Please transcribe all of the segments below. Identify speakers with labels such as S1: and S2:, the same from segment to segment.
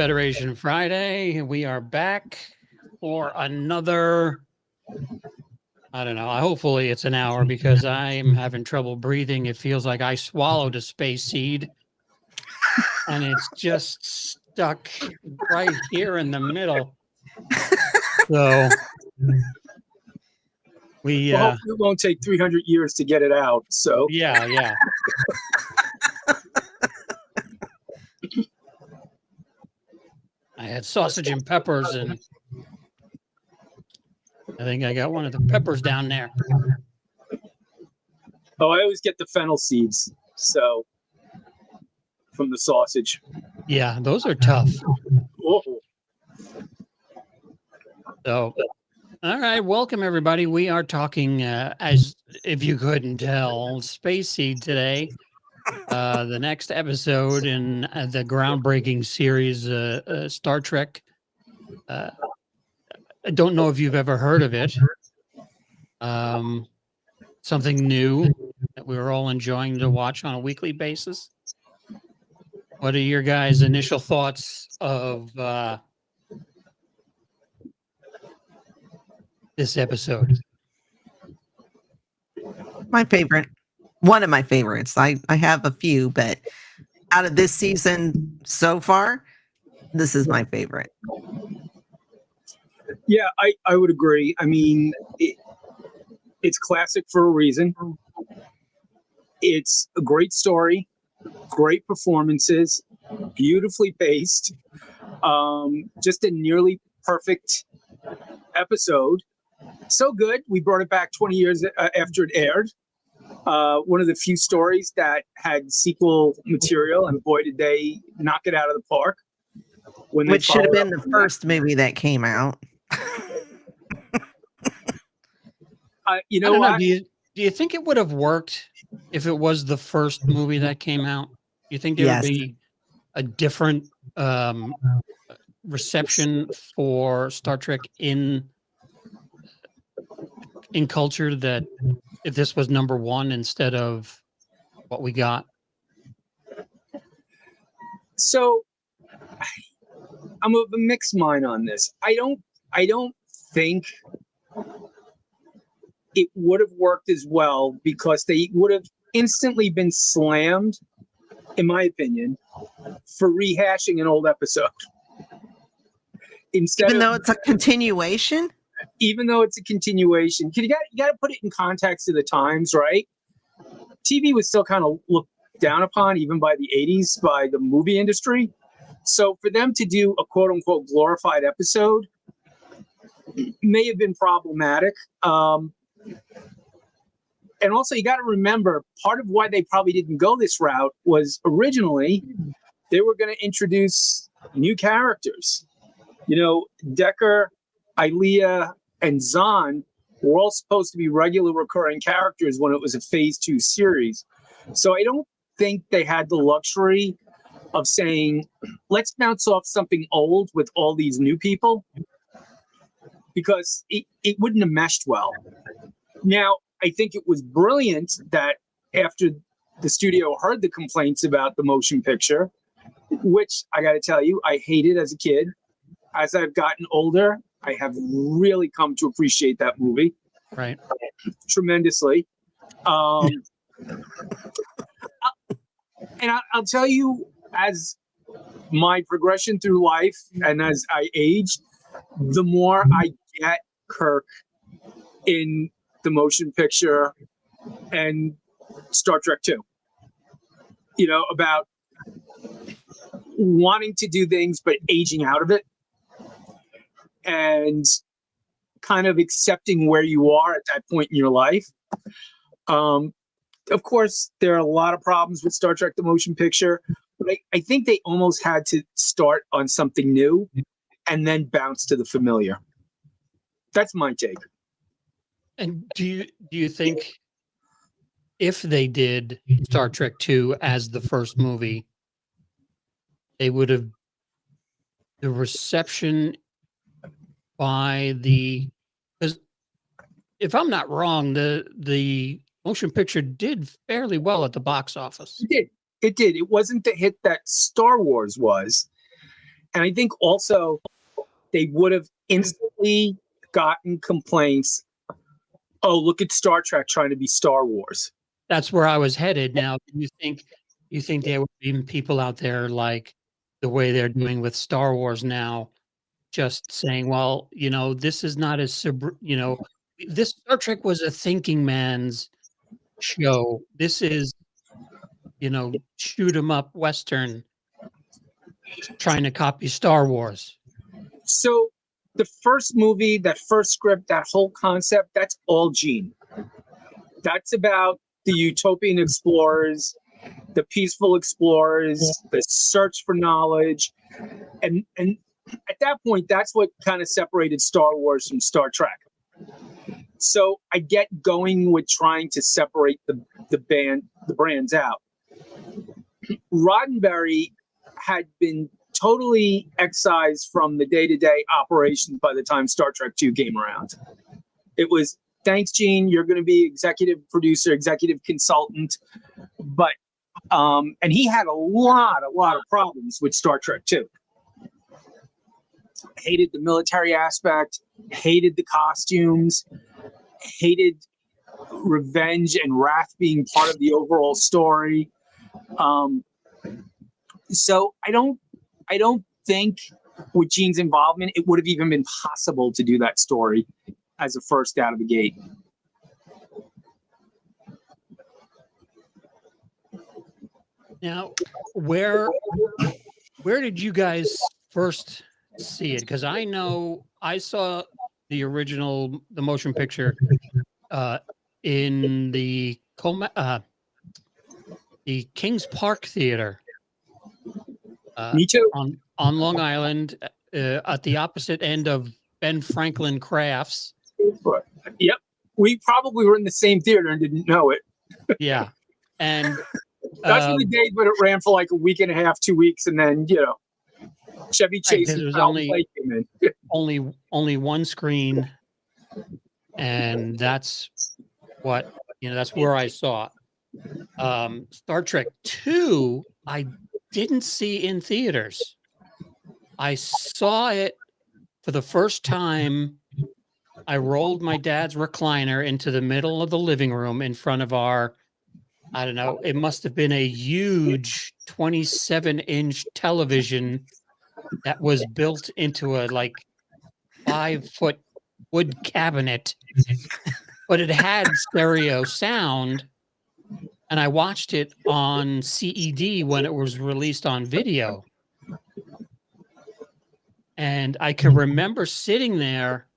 S1: Federation Friday. We are back for another, I don't know, hopefully it's an hour because I am having trouble breathing. It feels like I swallowed a space seed and it's just stuck right here in the middle. So we
S2: hopefully it won't take 300 years to get it out. So
S1: yeah. I had sausage and peppers, and I think I got one of the peppers down there.
S2: Oh, I always get the fennel seeds. So from the sausage.
S1: Yeah, those are tough.
S2: Oh.
S1: So, all right, welcome everybody. We are talking, as if you couldn't tell, Space Seed today. The next episode in the groundbreaking series, Star Trek. I don't know if you've ever heard of it. Something new that we were all enjoying to watch on a weekly basis. What are your guys' initial thoughts of this episode?
S3: My favorite, one of my favorites. I have a few, but out of this season so far, this is my favorite.
S2: Yeah, I would agree. I mean, it's classic for a reason. It's a great story, great performances, beautifully paced, just a nearly perfect episode. So good. We brought it back 20 years after it aired. One of the few stories that had sequel material, and boy, did they knock it out of the park.
S3: Which should have been the first movie that came out.
S2: You know what?
S1: Do you think it would have worked if it was the first movie that came out? Do you think there would be a different reception for Star Trek in culture, that if this was number one instead of what we got?
S2: So I'm of a mixed mind on this. I don't think it would have worked as well because they would have instantly been slammed, in my opinion, for rehashing an old episode.
S3: Even though it's a continuation?
S2: Even though it's a continuation. You got to put it in context of the times, right? TV was still kind of looked down upon, even by the 80s, by the movie industry. So for them to do a quote-unquote glorified episode may have been problematic. And also, you got to remember, part of why they probably didn't go this route was originally they were going to introduce new characters. You know, Decker, Ilea, and Zahn were all supposed to be regular recurring characters when it was a phase 2 series. So I don't think they had the luxury of saying, let's bounce off something old with all these new people, because it wouldn't have meshed well. Now, I think it was brilliant that after the studio heard the complaints about the motion picture, which I got to tell you, I hated as a kid. As I've gotten older, I have really come to appreciate that movie.
S1: Right.
S2: Tremendously. And I'll tell you, as my progression through life and as I age, the more I get Kirk in the motion picture and Star Trek 2. You know, about wanting to do things but aging out of it and kind of accepting where you are at that point in your life. Of course, there are a lot of problems with Star Trek the motion picture, but I think they almost had to start on something new and then bounce to the familiar. That's my take.
S1: And do you think if they did Star Trek 2 as the first movie, they would have, the reception by the, because if I'm not wrong, the motion picture did fairly well at the box office.
S2: It did. It wasn't the hit that Star Wars was. And I think also they would have instantly gotten complaints. Oh, look at Star Trek trying to be Star Wars.
S1: That's where I was headed. Now, do you think there would be people out there like the way they're doing with Star Wars now, just saying, well, this is not as this Star Trek was a thinking man's show. This is, shoot 'em up Western trying to copy Star Wars.
S2: So the first movie, that first script, that whole concept, that's all Gene. That's about the utopian explorers, the peaceful explorers, the search for knowledge. And at that point, that's what kind of separated Star Wars from Star Trek. So I get going with trying to separate the brands out. Roddenberry had been totally excised from the day-to-day operations by the time Star Trek II came around. It was, thanks, Gene, you're going to be executive producer, executive consultant. But, and he had a lot of problems with Star Trek II. Hated the military aspect, hated the costumes, hated revenge and wrath being part of the overall story. So I don't think with Gene's involvement, it would have even been possible to do that story as a first out of the gate.
S1: Now, where did you guys first see it? Because I know I saw the motion picture in the Kings Park Theater.
S2: Me too.
S1: On Long Island, at the opposite end of Ben Franklin Crafts.
S2: Yep. We probably were in the same theater and didn't know it.
S1: Yeah. And
S2: that's the days when it ran for like a week and a half, 2 weeks, and then, Chevy Chase
S1: was only one screen, and that's what that's where I saw it. Star Trek II, I didn't see in theaters. I saw it for the first time. I rolled my dad's recliner into the middle of the living room in front of our, I don't know, it must have been a huge 27-inch television that was built into a 5-foot wood cabinet, but it had stereo sound. And I watched it on CED when it was released on video. And I can remember sitting there,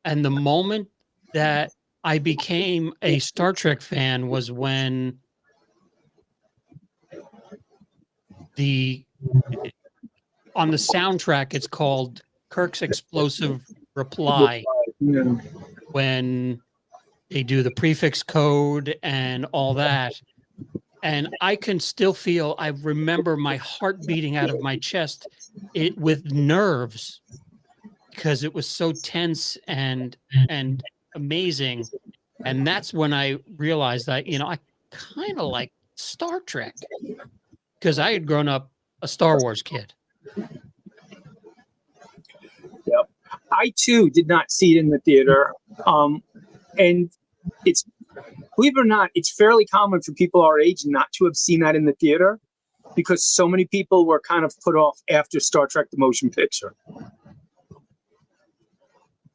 S1: and the moment that I became a Star Trek fan was when on the soundtrack, it's called Kirk's Explosive Reply. When they do the prefix code and all that. And I can still feel, I remember my heart beating out of my chest with nerves, because it was so tense and amazing. And that's when I realized that, I kind of like Star Trek, because I had grown up a Star Wars kid.
S2: Yep. I too did not see it in the theater. And it's, believe it or not, it's fairly common for people our age not to have seen that in the theater, because so many people were kind of put off after Star Trek the motion picture.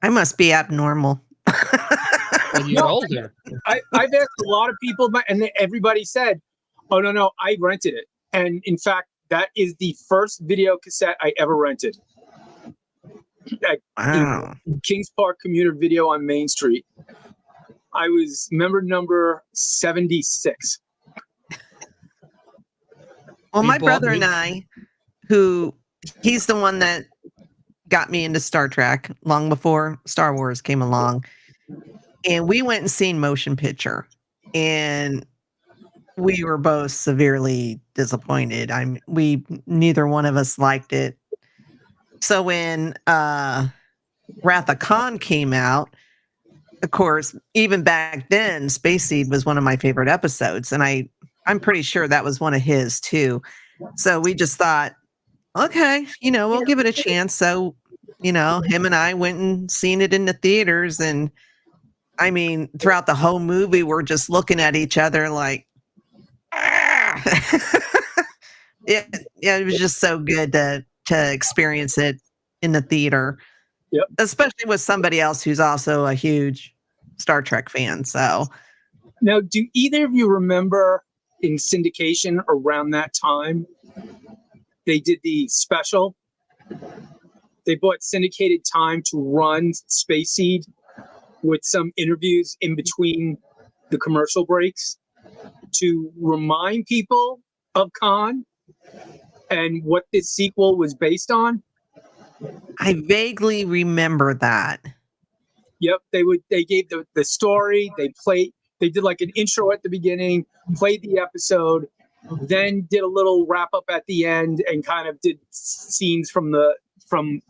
S3: I must be abnormal.
S1: Well, you're older.
S2: I've asked a lot of people, and everybody said, oh, no, I rented it. And in fact, that is the first video cassette I ever rented.
S3: Wow.
S2: Kings Park Commuter Video on Main Street. I was member number 76.
S3: Well, my brother and I, he's the one that got me into Star Trek long before Star Wars came along. And we went and seen motion picture. And we were both severely disappointed. Neither one of us liked it. So when Wrath of Khan came out, of course, even back then, Space Seed was one of my favorite episodes, and I'm pretty sure that was one of his too. So we just thought, okay, we'll give it a chance. So, him and I went and seen it in the theaters. And I mean, throughout the whole movie, we're just looking at each other like, ah! It was just so good to experience it in the theater.
S2: Yep.
S3: Especially with somebody else who's also a huge Star Trek fan. So
S2: Now, do either of you remember in syndication around that time, they did the special? They bought syndicated time to run Space Seed with some interviews in between the commercial breaks to remind people of Khan and what this sequel was based on.
S3: I vaguely remember that.
S2: Yep, they gave the story, they did like an intro at the beginning, played the episode, then did a little wrap up at the end and kind of did scenes from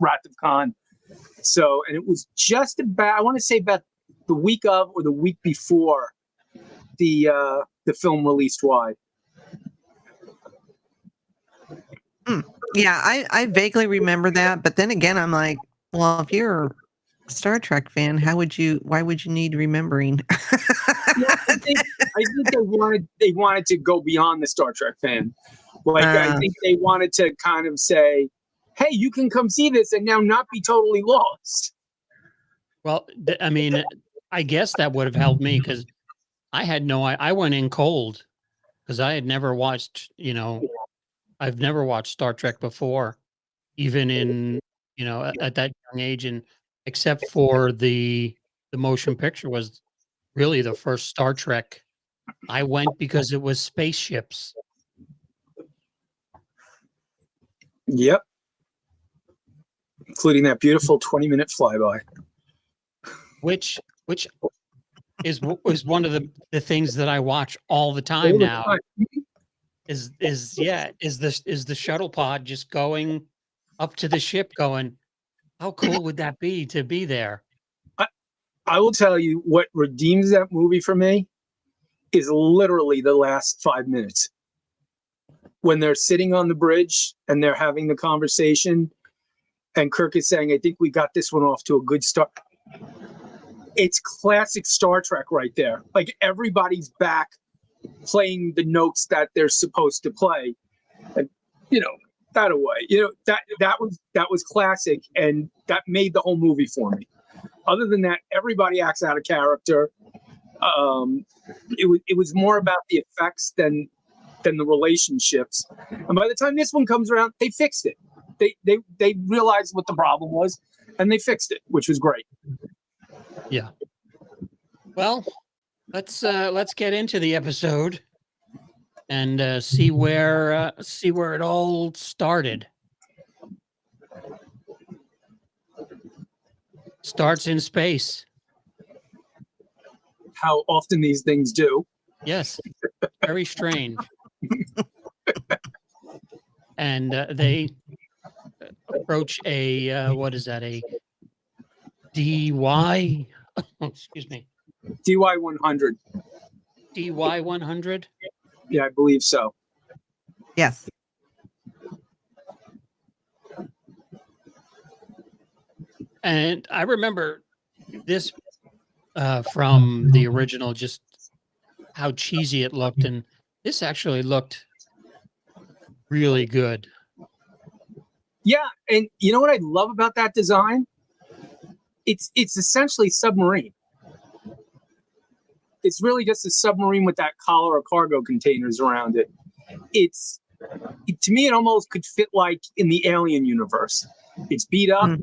S2: Wrath of Khan. So, and it was just about, I want to say about the week of or the week before the film released wide.
S3: Yeah, I vaguely remember that, but then again, I'm like, well, if you're a Star Trek fan, why would you need remembering?
S2: Yeah, I think they wanted to go beyond the Star Trek fan. Like I think they wanted to kind of say, hey, you can come see this and now not be totally lost.
S1: Well, I mean, I guess that would have helped me because I had I went in cold because I had never watched, I've never watched Star Trek before, even in, at that young age. And except for the motion picture was really the first Star Trek. I went because it was spaceships.
S2: Yep. Including that beautiful 20-minute flyby.
S1: Which is one of the things that I watch all the time now. Is the shuttle pod just going up to the ship going, how cool would that be to be there?
S2: I will tell you what redeems that movie for me is literally the last 5 minutes. When they're sitting on the bridge and they're having the conversation and Kirk is saying, I think we got this one off to a good start. It's classic Star Trek right there. Like everybody's back playing the notes that they're supposed to play. And, that away. That was classic, and that made the whole movie for me. Other than that, everybody acts out of character. It was more about the effects than the relationships. And by the time this one comes around, they fixed it. They realized what the problem was, and they fixed it, which was great.
S1: Yeah. Well, let's get into the episode and see where it all started. Starts in space.
S2: How often these things do.
S1: Yes. Very strange. And they approach a what is that? A DY? Excuse me.
S2: DY 100.
S1: DY 100.
S2: Yeah, I believe so.
S3: Yes.
S1: And I remember this from the original, just how cheesy it looked, and this actually looked really good.
S2: Yeah, and you know what I love about that design? It's essentially submarine. It's really just a submarine with that collar of cargo containers around it. To me, it almost could fit like in the Alien universe. It's beat up.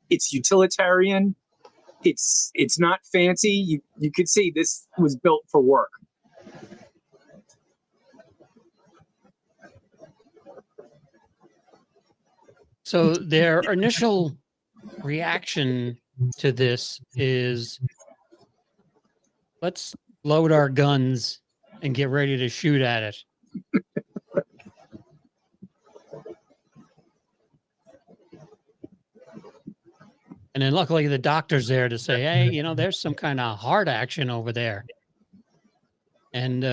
S2: It's utilitarian. It's not fancy. You could see this was built for work.
S1: So their initial reaction to this is, let's load our guns and get ready to shoot at it. And then luckily the doctor's there to say, hey, there's some kind of hard action over there. And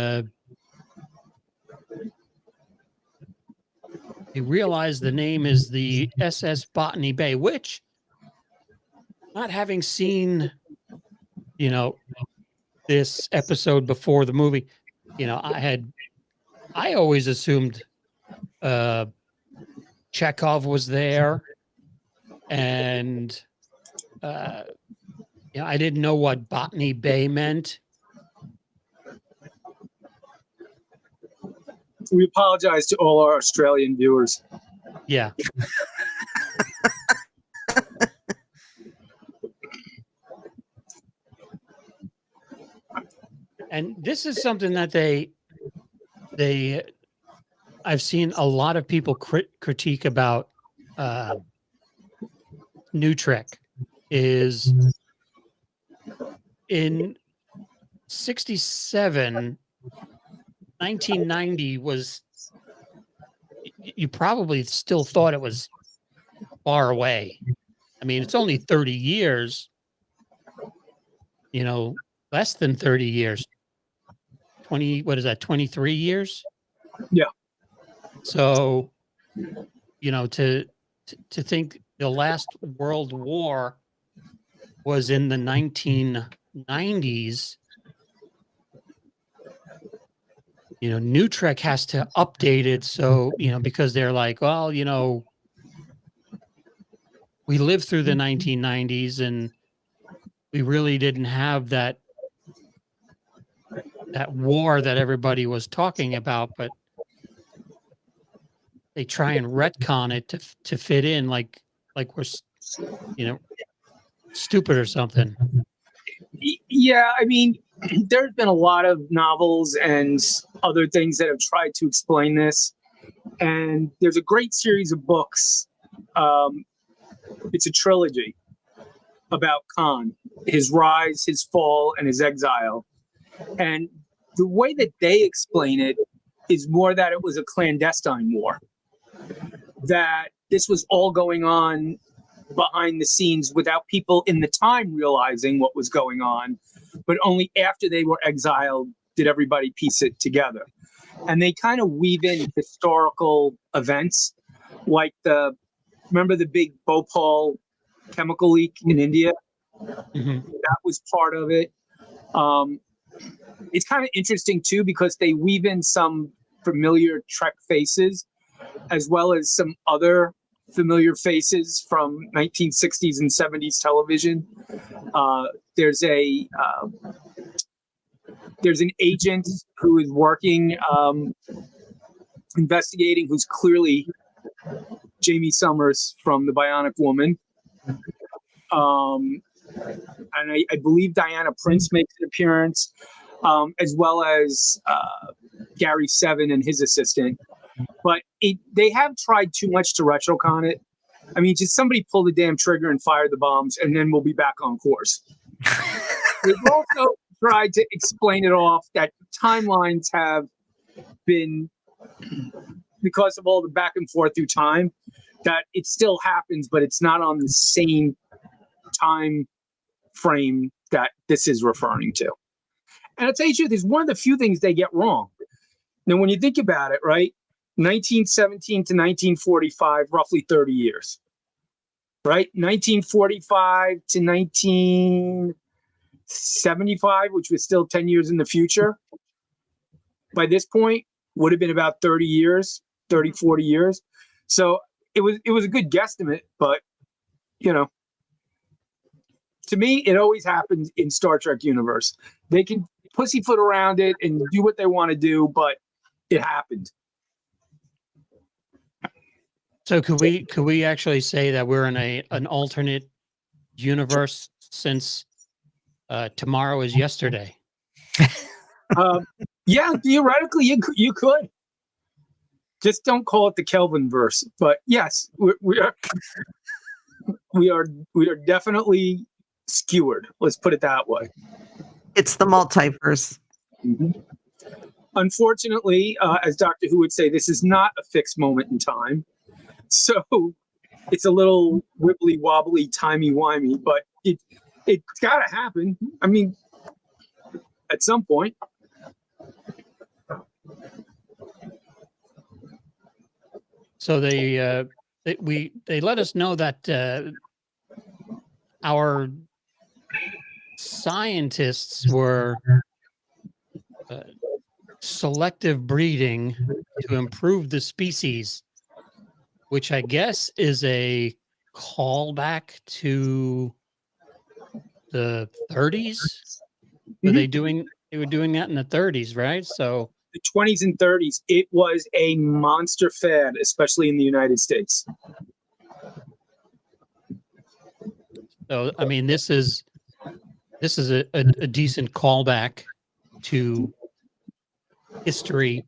S1: they realize the name is the SS Botany Bay, which, not having seen, this episode before the movie, I always assumed Chekhov was there, and I didn't know what Botany Bay meant.
S2: We apologize to all our Australian viewers.
S1: Yeah. And this is something that I've seen a lot of people critique about New Trek is in 67, 1990 was, you probably still thought it was far away. I mean, it's only 30 years, less than 30 years. what is that, 23 years?
S2: Yeah.
S1: So, to think the last World War was in the 1990s, New Trek has to update it. So, because they're like, well, we lived through the 1990s and we really didn't have that war that everybody was talking about, but they try and retcon it to fit in like we're, stupid or something.
S2: Yeah, I mean, there's been a lot of novels and other things that have tried to explain this. And there's a great series of books. It's a trilogy about Khan, his rise, his fall, and his exile. And the way that they explain it is more that it was a clandestine war, that this was all going on behind the scenes without people in the time realizing what was going on, but only after they were exiled did everybody piece it together. And they kind of weave in historical events, like remember the big Bhopal chemical leak in India?
S1: Mm-hmm.
S2: That was part of it. It's kind of interesting too, because they weave in some familiar Trek faces, as well as some other familiar faces from 1960s and 70s television. There's an agent who is working, investigating, who's clearly Jamie Summers from The Bionic Woman. And I believe Diana Prince makes an appearance, as well as Gary Seven and his assistant. But they have tried too much to retrocon it. I mean, just somebody pull the damn trigger and fire the bombs, and then we'll be back on course. They've also tried to explain it off that timelines have been, because of all the back and forth through time, that it still happens, but it's not on the same time frame that this is referring to. And I'll tell you the truth, is one of the few things they get wrong. Now, when you think about it, right, 1917 to 1945, roughly 30 years, right? 1945 to 1975, which was still 10 years in the future, by this point, would have been about 30 years, 30, 40 years. So it was a good guesstimate, but, to me, it always happens in Star Trek universe. They can pussyfoot around it and do what they want to do, but it happened.
S1: So could we actually say that we're in an alternate universe, since tomorrow is yesterday?
S2: Yeah, theoretically you could. Just don't call it the Kelvin verse. But yes, we are definitely skewered. Let's put it that way.
S3: It's the multiverse.
S2: Mm-hmm. Unfortunately, as Doctor Who would say, this is not a fixed moment in time. So it's a little wibbly wobbly, timey wimey, but it's got to happen. I mean, at some point.
S1: So they let us know that our scientists were selective breeding to improve the species, which I guess is a callback to the 30s. Were they were doing that in the 30s, right? So
S2: The 20s and 30s, it was a monster fad, especially in the United States.
S1: so I mean this is a decent callback to history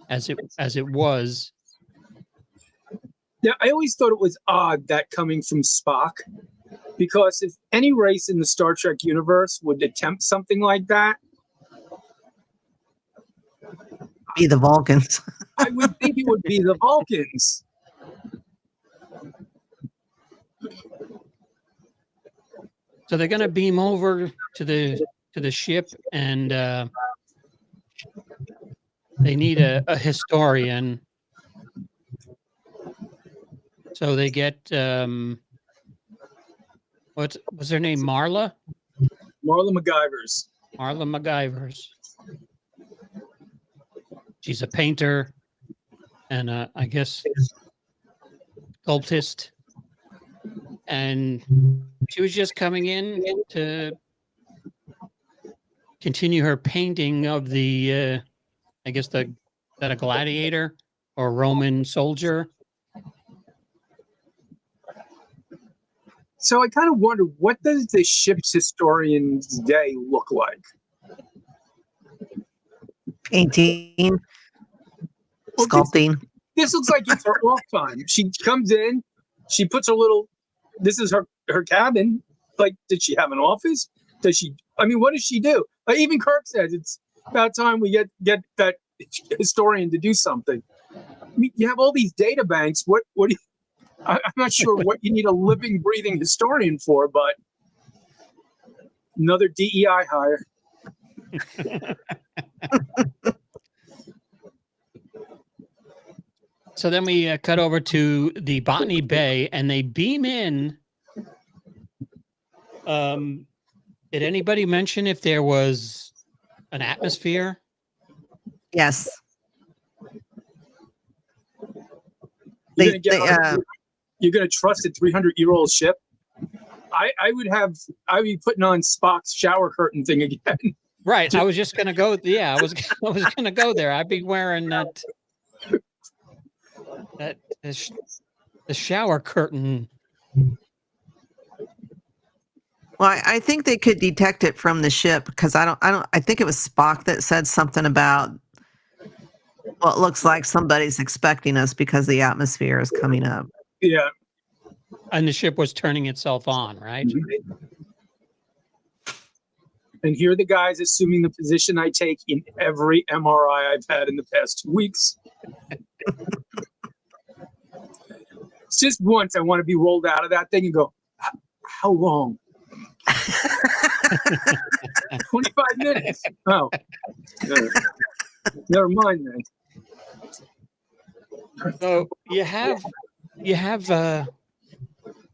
S1: as it was.
S2: Yeah, I always thought it was odd that coming from Spock, because if any race in the Star Trek universe would attempt something like that,
S3: Be the Vulcans.
S2: I would think it would be the Vulcans.
S1: So they're going to beam over to the ship, and they need a historian. So they get what was her name? Marla
S2: MacGyvers.
S1: MacGyvers. She's a painter and I guess sculptist, and she was just coming in to continue her painting of the I guess that a gladiator or Roman soldier.
S2: So I kind of wonder, what does the ship's historian's day look like?
S3: Painting,
S2: Well,
S3: sculpting.
S2: This looks like it's her off time. She comes in, she puts her little. This is her cabin. Like, did she have an office? Does she? I mean, what does she do? Like, even Kirk says it's about time we get that historian to do something. I mean, you have all these data banks. What do you? I'm not sure what you need a living, breathing historian for, but another DEI hire.
S1: So then we cut over to the Botany Bay, and they beam in. Did anybody mention if there was an atmosphere?
S3: Yes.
S2: You're going to trust a 300-year-old ship? I would be putting on Spock's shower curtain thing again.
S1: Right. I was just going to go. Yeah, I was going to go there. I'd be wearing the shower curtain.
S3: Well, I think they could detect it from the ship, because I think it was Spock that said something about, well, it looks like somebody's expecting us because the atmosphere is coming up.
S2: Yeah.
S1: And the ship was turning itself on, right?
S2: Mm-hmm. And here are the guys assuming the position I take in every MRI I've had in the past 2 weeks. It's just once I want to be rolled out of that thing and go, how long? 25 minutes. Oh, never mind then.
S1: So you have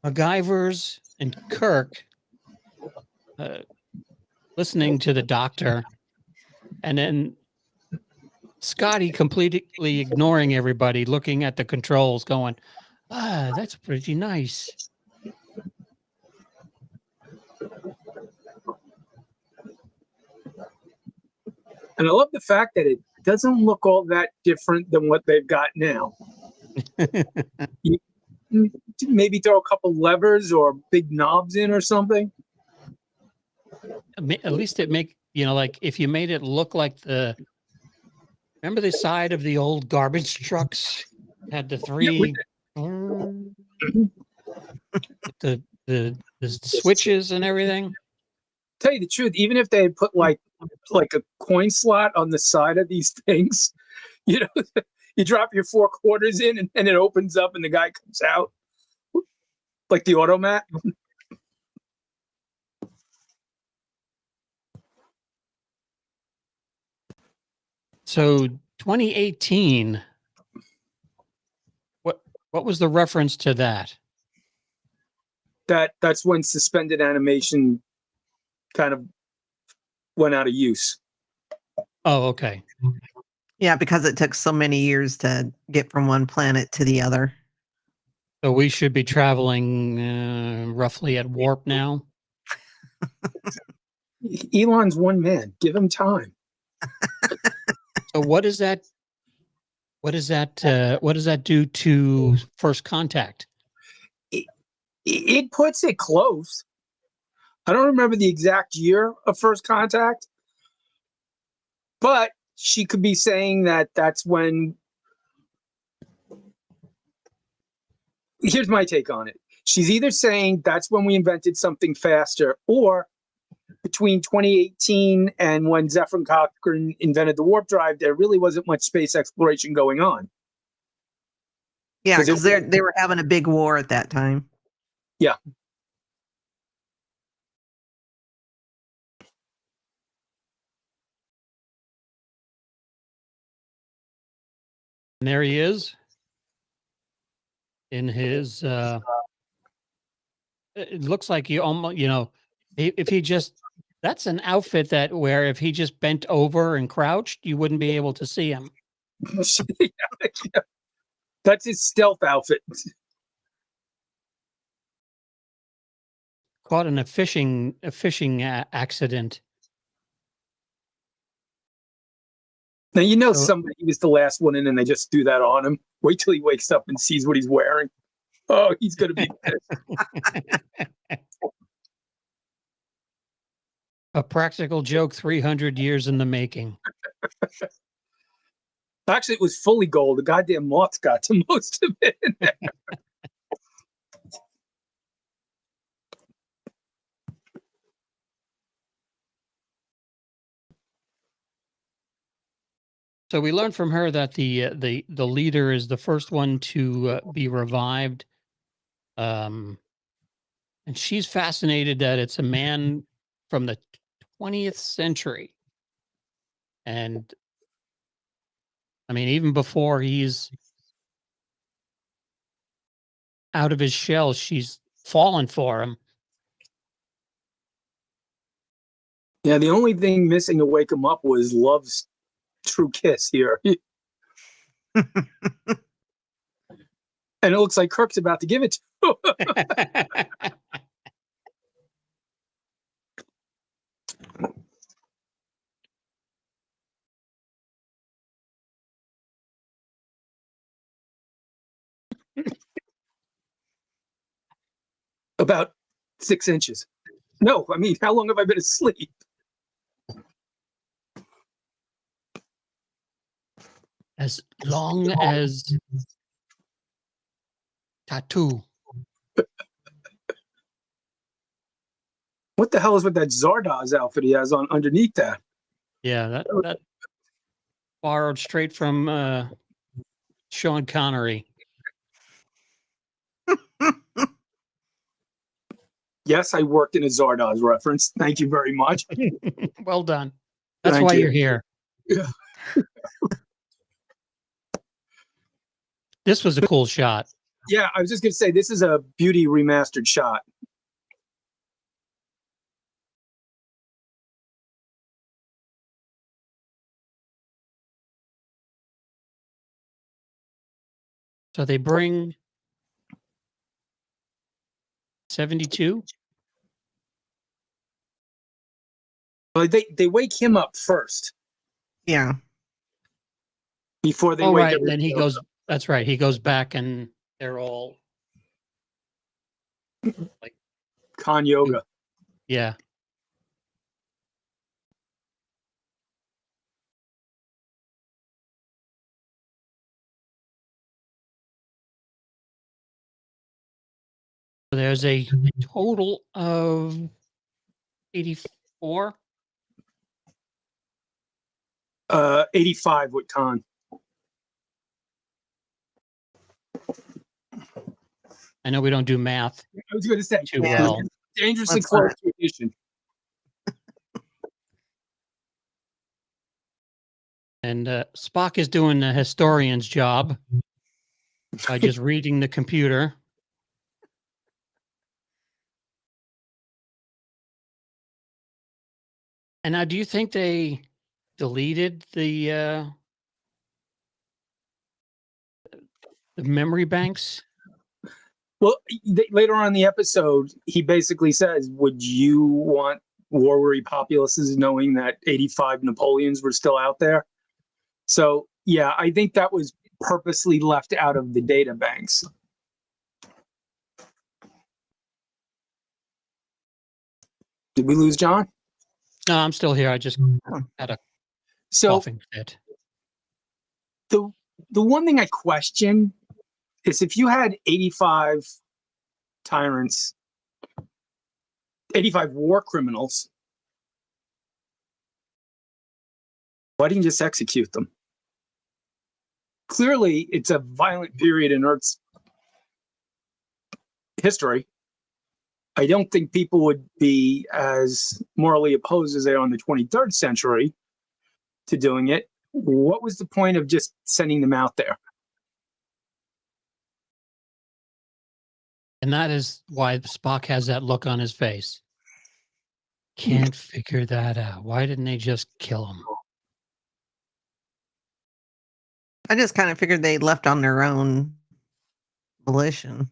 S1: MacGyvers and Kirk listening to the doctor, and then Scotty completely ignoring everybody, looking at the controls, going, that's pretty nice.
S2: And I love the fact that it doesn't look all that different than what they've got now. You maybe throw a couple levers or big knobs in or something.
S1: At least it make, like if you made it look like remember the side of the old garbage trucks had the three, the switches and everything.
S2: Tell you the truth, even if they had put like a coin slot on the side of these things, you drop your 4 quarters in and it opens up and the guy comes out like the automat.
S1: So 2018, What was the reference to that?
S2: That's when suspended animation kind of went out of use.
S1: Oh, okay.
S3: Yeah, because it took so many years to get from one planet to the other.
S1: So we should be traveling roughly at warp now.
S2: Elon's one man. Give him time.
S1: So what is that? What does that do to First Contact?
S2: It puts it close. I don't remember the exact year of First Contact, but she could be saying that that's when. Here's my take on it. She's either saying that's when we invented something faster, or between 2018 and when Zephyr Cochrane invented the warp drive, there really wasn't much space exploration going on.
S3: Yeah, because they were having a big war at that time.
S2: Yeah.
S1: And there he is in his it looks like you almost, if he just, that's an outfit that where if he just bent over and crouched, you wouldn't be able to see him.
S2: Yeah. That's his stealth outfit.
S1: Caught in a fishing accident.
S2: Now, you know,
S1: So-
S2: somebody was the last one in and they just do that on him. Wait till he wakes up and sees what he's wearing. Oh, he's going to be pissed.
S1: A practical joke 300 years in the making.
S2: Actually, it was fully gold. The goddamn moths got to most of it in there.
S1: So we learned from her that the leader is the first one to be revived, and she's fascinated that it's a man from the 20th century, and I mean even before he's out of his shell, she's fallen for him.
S2: Yeah, the only thing missing to wake him up was Love's true kiss here. And it looks like Kirk's about to give it to him. About 6 inches. No, I mean, how long have I been asleep?
S1: As long as tattoo.
S2: What the hell is with that Zardoz outfit he has on underneath that?
S1: Yeah, that borrowed straight from Sean Connery.
S2: Yes, I worked in a Zardoz reference. Thank you very much.
S1: Well done. That's
S2: Thank
S1: why
S2: you.
S1: you're here.
S2: Yeah.
S1: This was a cool shot.
S2: Yeah, I was just going to say, this is a beauty remastered shot.
S1: So they bring 72.
S2: Well, they wake him up first
S3: Yeah.
S2: before they
S1: Oh,
S2: wake
S1: right.
S2: everybody
S1: Then he
S2: else
S1: goes,
S2: up.
S1: that's right. He goes back and they're all,
S2: Khan yoga.
S1: yeah. There's a total of 84.
S2: 85 with Khan.
S1: I know we don't do math
S2: I was going to say,
S1: too
S3: Yeah.
S1: well.
S2: dangerously
S3: Let's
S2: close
S3: not.
S2: to addition.
S1: And Spock is doing the historian's job. by just reading the computer. And now, do you think they deleted the memory banks?
S2: Well, later on in the episode, he basically says, "Would you want war-weary populaces knowing that 85 Napoleons were still out there?" So, yeah, I think that was purposely left out of the data banks. Did we lose John?
S1: No, I'm still here. I just had a coughing fit.
S2: The one thing I question is if you had 85 tyrants, 85 war criminals, why didn't you just execute them? Clearly, it's a violent period in Earth's history. I don't think people would be as morally opposed as they are in the 23rd century to doing it. What was the point of just sending them out there?
S1: And that is why Spock has that look on his face. Can't figure that out. Why didn't they just kill him?
S3: I just kind of figured they left on their own volition.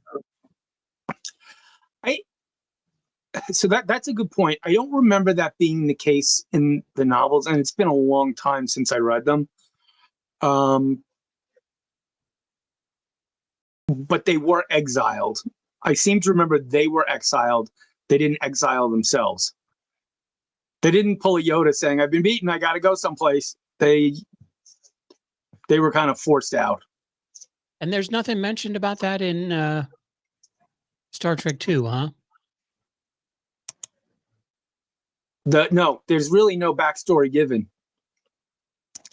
S2: So that's a good point. I don't remember that being the case in the novels, and it's been a long time since I read them. But they were exiled. I seem to remember they were exiled. They didn't exile themselves. They didn't pull a Yoda saying, "I've been beaten, I got to go someplace." They were kind of forced out.
S1: And there's nothing mentioned about that in Star Trek 2, huh?
S2: No, there's really no backstory given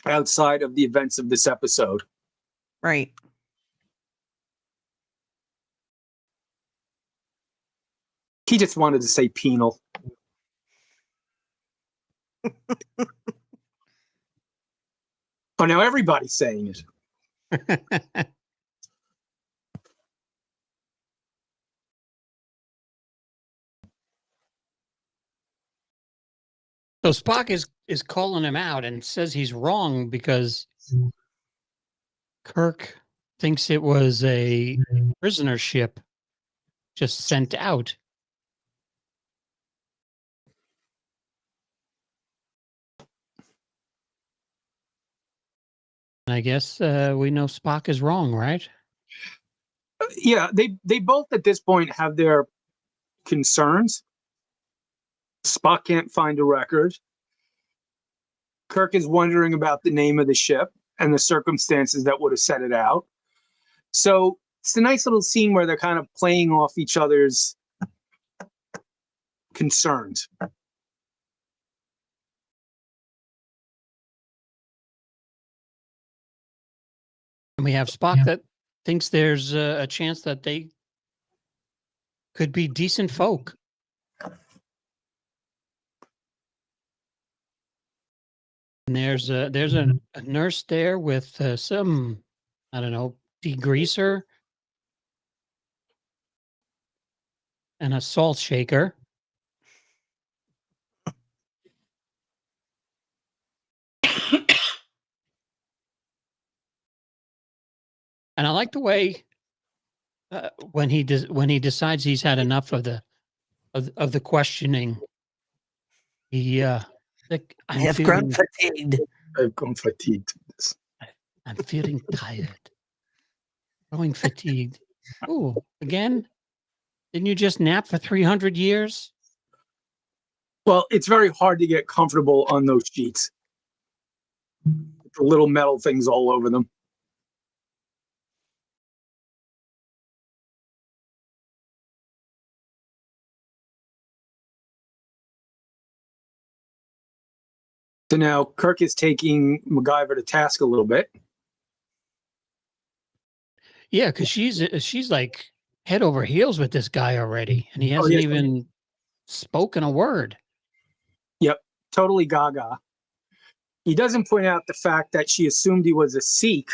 S2: outside of the events of this episode.
S3: Right.
S2: He just wanted to say penal. Oh, now everybody's saying it.
S1: So Spock is calling him out and says he's wrong because Kirk thinks it was a prisoner ship just sent out. I guess we know Spock is wrong, right?
S2: Yeah, they both at this point have their concerns. Spock can't find a record. Kirk is wondering about the name of the ship and the circumstances that would have set it out. So it's a nice little scene where they're kind of playing off each other's concerns.
S1: And we have Spock that thinks there's a chance that they could be decent folk. And there's a nurse there with some, I don't know, degreaser and a salt shaker. And I like the way when he decides he's had enough of the questioning. He like,
S3: I have grown fatigued.
S2: I've grown fatigued.
S1: I'm feeling tired. Growing fatigued. Oh, again? Didn't you just nap for 300 years?
S2: Well, it's very hard to get comfortable on those sheets. The little metal things all over them. So now Kirk is taking MacGyver to task a little bit.
S1: Yeah, because she's like head over heels with this guy already, and he hasn't even spoken a word.
S2: Yep, totally gaga. He doesn't point out the fact that she assumed he was a Sikh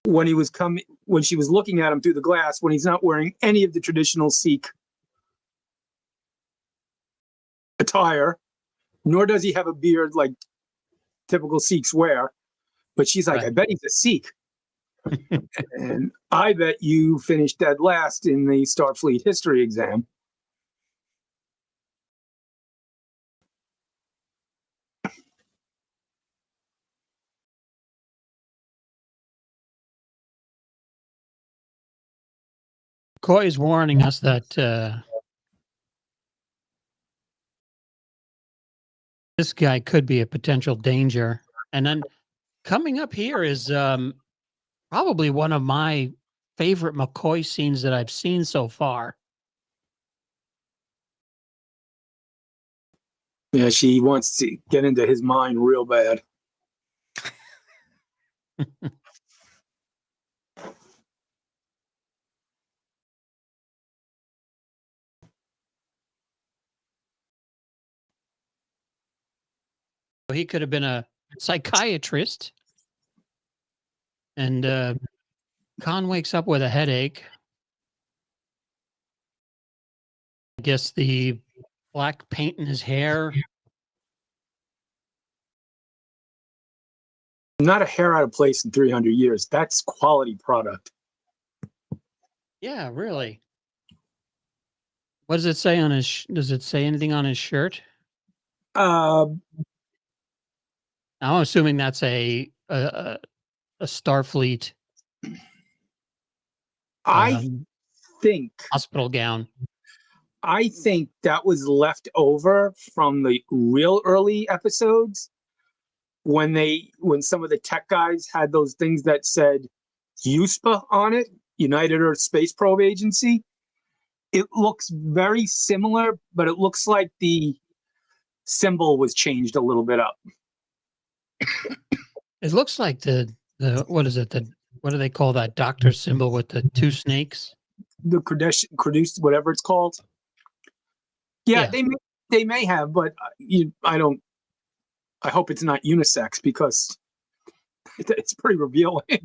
S2: when he was coming, when she was looking at him through the glass, when he's not wearing any of the traditional Sikh attire, nor does he have a beard like typical Sikhs wear. But she's like,
S1: Right.
S2: I bet he's a Sikh. And I bet you finished dead last in the Starfleet history exam.
S1: McCoy is warning us that this guy could be a potential danger. And then coming up here is probably one of my favorite McCoy scenes that I've seen so far.
S2: Yeah, she wants to get into his mind real bad.
S1: He could have been a psychiatrist. And Khan wakes up with a headache. I guess the black paint in his hair.
S2: Not a hair out of place in 300 years. That's quality product.
S1: Yeah, really. What does it say on his? Does it say anything on his shirt?
S2: Um,
S1: I'm assuming that's a Starfleet
S2: I think
S1: hospital gown.
S2: I think that was left over from the real early episodes when some of the tech guys had those things that said USPA on it, United Earth Space Probe Agency. It looks very similar, but it looks like the symbol was changed a little bit up.
S1: It looks like the what is it? What do they call that doctor symbol with the two snakes?
S2: The Creduce, whatever it's called. Yeah,
S1: Yeah.
S2: they may have, but I don't. I hope it's not unisex because it's pretty revealing.
S1: It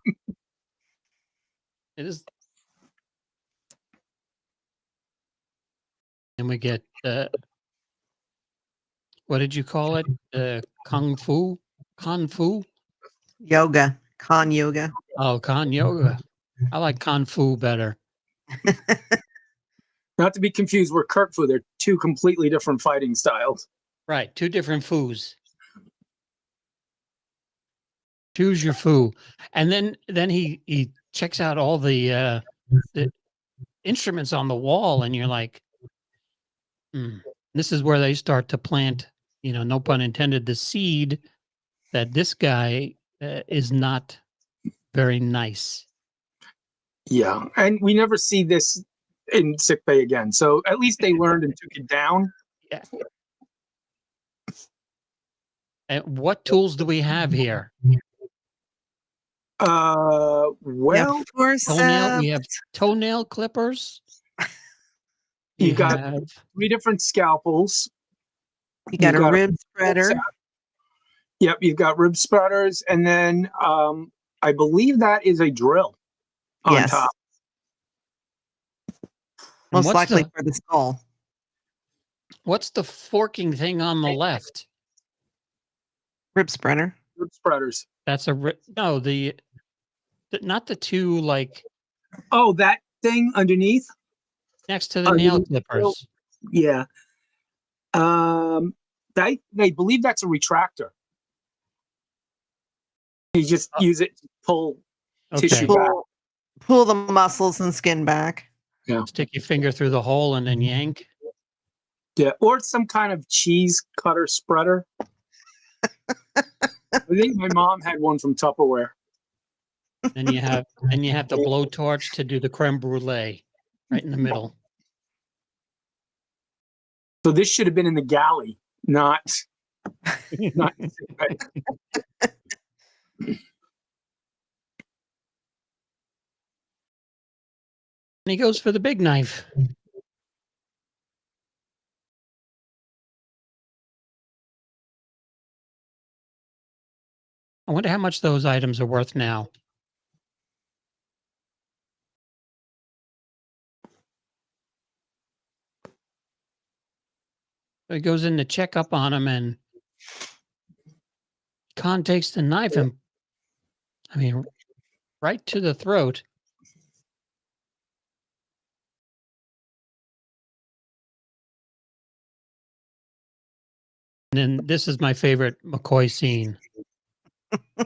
S1: is. And we get what did you call it? Kung Fu? Kung Fu?
S3: Yoga. Khan yoga.
S1: Oh, Khan Yoga. I like Kung Fu better.
S2: Not to be confused with Kirk Fu. They're two completely different fighting styles.
S1: Right. Two different foos. Choose your foo. And then he checks out all the instruments on the wall, and you're like, this is where they start to plant, no pun intended, the seed that this guy is not very nice.
S2: Yeah, and we never see this in sickbay again. So at least they learned and took it down.
S1: Yeah. And what tools do we have here?
S2: Well,
S1: we have toenail clippers.
S2: You got 3 different scalpels.
S3: You got a rib spreader.
S2: Yep, you've got rib spreaders, and then I believe that is a drill on top.
S3: Most likely for the skull.
S1: What's the forking thing on the left?
S3: Rib spreader.
S2: Rib spreaders.
S1: That's no, not the two like.
S2: Oh, that thing underneath?
S1: Next to the nail clippers.
S2: Yeah. They believe that's a retractor. You just use it to pull tissue back.
S3: Pull the muscles and skin back.
S2: Yeah.
S1: Stick your finger through the hole and then yank.
S2: Yeah, or some kind of cheese cutter spreader. I think my mom had one from Tupperware.
S1: Then you have the blowtorch to do the creme brulee right in the middle.
S2: So this should have been in the galley, not. And
S1: he goes for the big knife. I wonder how much those items are worth now. He goes in to check up on him, and Khan takes the knife and, I mean, right to the throat. And then this is my favorite McCoy scene,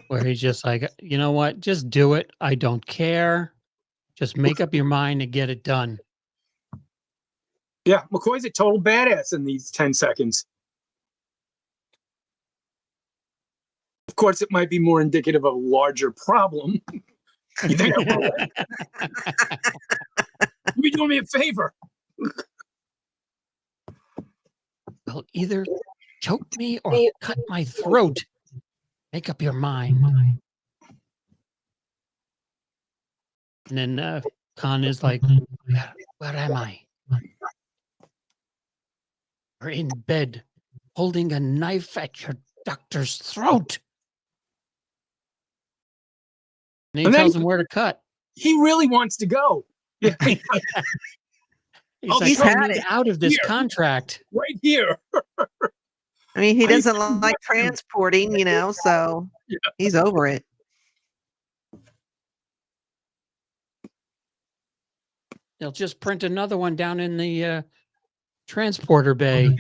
S1: where he's just like, you know what? Just do it. I don't care. Just make up your mind and get it done.
S2: Yeah, McCoy's a total badass in these 10 seconds. Of course, it might be more indicative of a larger problem. You think you're doing me a favor?
S1: Well, either choke me or cut my throat. Make up your mind. And then Khan is like, where am I? You're in bed, holding a knife at your doctor's throat. And he tells him where to cut.
S2: He really wants to go. Yeah.
S1: He's like, I need out of this contract.
S2: Right here.
S3: I mean, he doesn't like transporting, you know, so he's over it.
S1: They'll just print another one down in the transporter bay.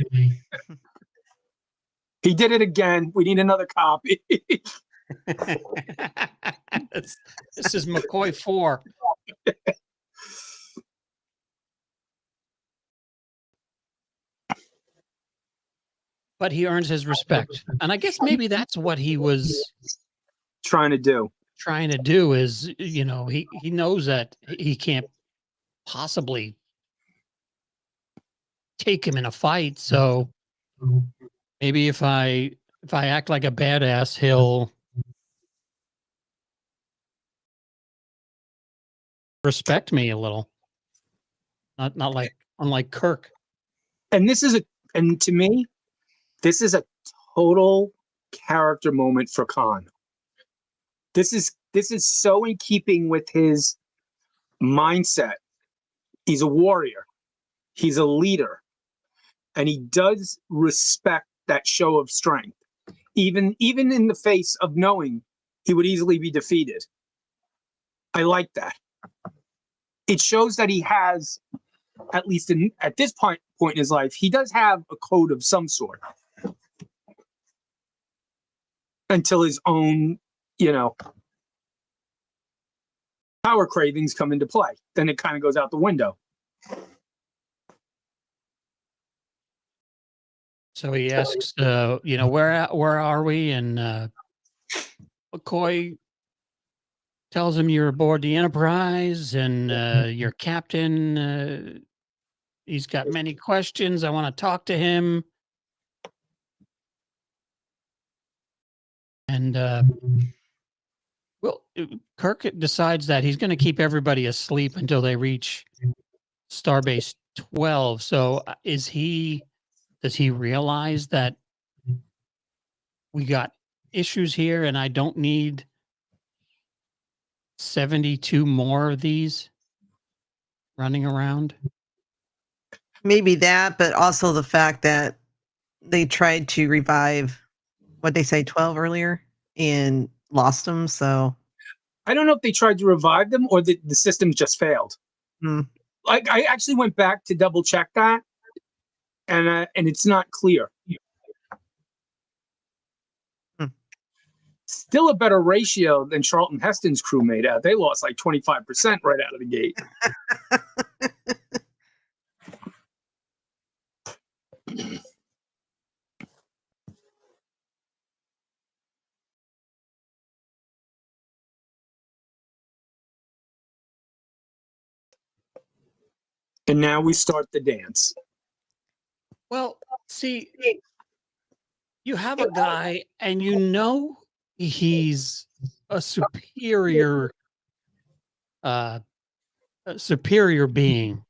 S2: He did it again. We need another copy.
S1: This is McCoy 4. But he earns his respect. And I guess maybe that's what he was
S2: trying to do
S1: is, you know, he knows that he can't possibly take him in a fight. So maybe if I act like a badass, he'll respect me a little. Not like unlike Kirk.
S2: And to me, this is a total character moment for Khan. This is so in keeping with his mindset. He's a warrior. He's a leader. And he does respect that show of strength, even in the face of knowing he would easily be defeated. I like that. It shows that he has, at least at this point in his life, he does have a code of some sort. Until his own, you know, power cravings come into play. Then it kind of goes out the window.
S1: So he asks, you know, where are we? And McCoy tells him you're aboard the Enterprise and your captain. He's got many questions. I want to talk to him. And well, Kirk decides that he's going to keep everybody asleep until they reach Starbase 12. So does he realize that we got issues here and I don't need 72 more of these running around?
S3: Maybe that, but also the fact that they tried to revive, what they say, 12 earlier and lost them. So
S2: I don't know if they tried to revive them or the systems just failed. Like I actually went back to double check that, and it's not clear. Still a better ratio than Charlton Heston's crew made out. They lost like 25% right out of the gate. And now we start the dance.
S1: Well, see, you have a guy and you know he's a superior being.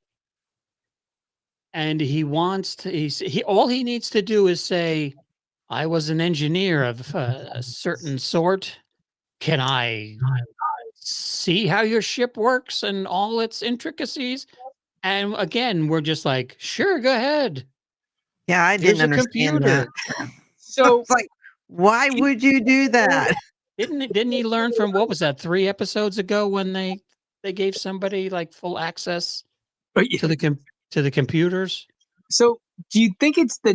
S1: And he wants to, all he needs to do is say, I was an engineer of a certain sort. Can I see how your ship works and all its intricacies? And again, we're just like, sure, go ahead.
S3: Yeah, I
S1: Here's
S3: didn't
S1: a
S3: understand that.
S1: computer.
S2: So
S3: It's like, why would you do that?
S1: Didn't he learn from, what was that, 3 episodes ago when they gave somebody like full access to the computers?
S2: So, do you think it's the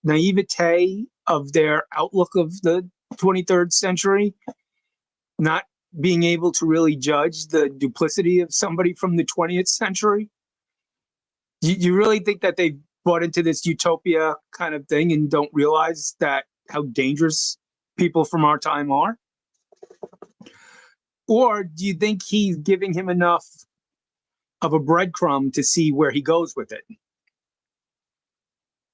S2: naivete of their outlook of the 23rd century, not being able to really judge the duplicity of somebody from the 20th century? You really think that they bought into this utopia kind of thing and don't realize that how dangerous people from our time are? Or do you think he's giving him enough of a breadcrumb to see where he goes with it?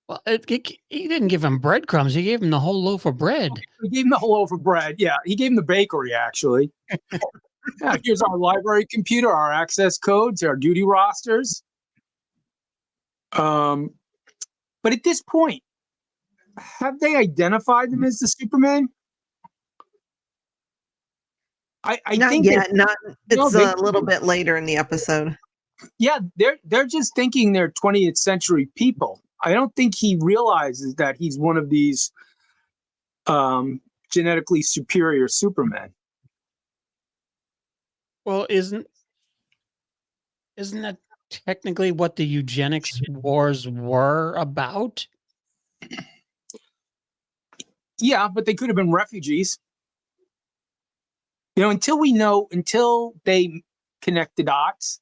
S1: Well, he didn't give him breadcrumbs. He gave him the whole loaf of bread.
S2: He gave him the whole loaf of bread. Yeah, he gave him the bakery, actually. Yeah, here's our library computer, our access codes, our duty rosters. But at this point, have they identified them as the Superman? I
S3: Not
S2: think
S3: yet. Not.
S2: no,
S3: It's a little bit later in the episode.
S2: yeah, they're just thinking they're 20th century people. I don't think he realizes that he's one of these genetically superior Supermen.
S1: Well, isn't that technically what the eugenics wars were about?
S2: Yeah, but they could have been refugees. You know, until they connect the dots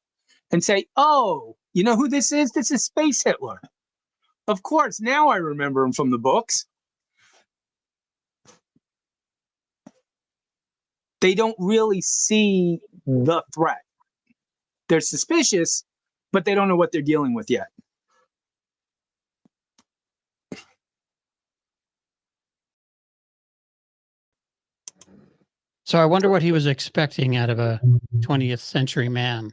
S2: and say, oh, you know who this is? This is Space Hitler. Of course, now I remember him from the books. They don't really see the threat. They're suspicious, but they don't know what they're dealing with yet.
S1: So I wonder what he was expecting out of a 20th century man.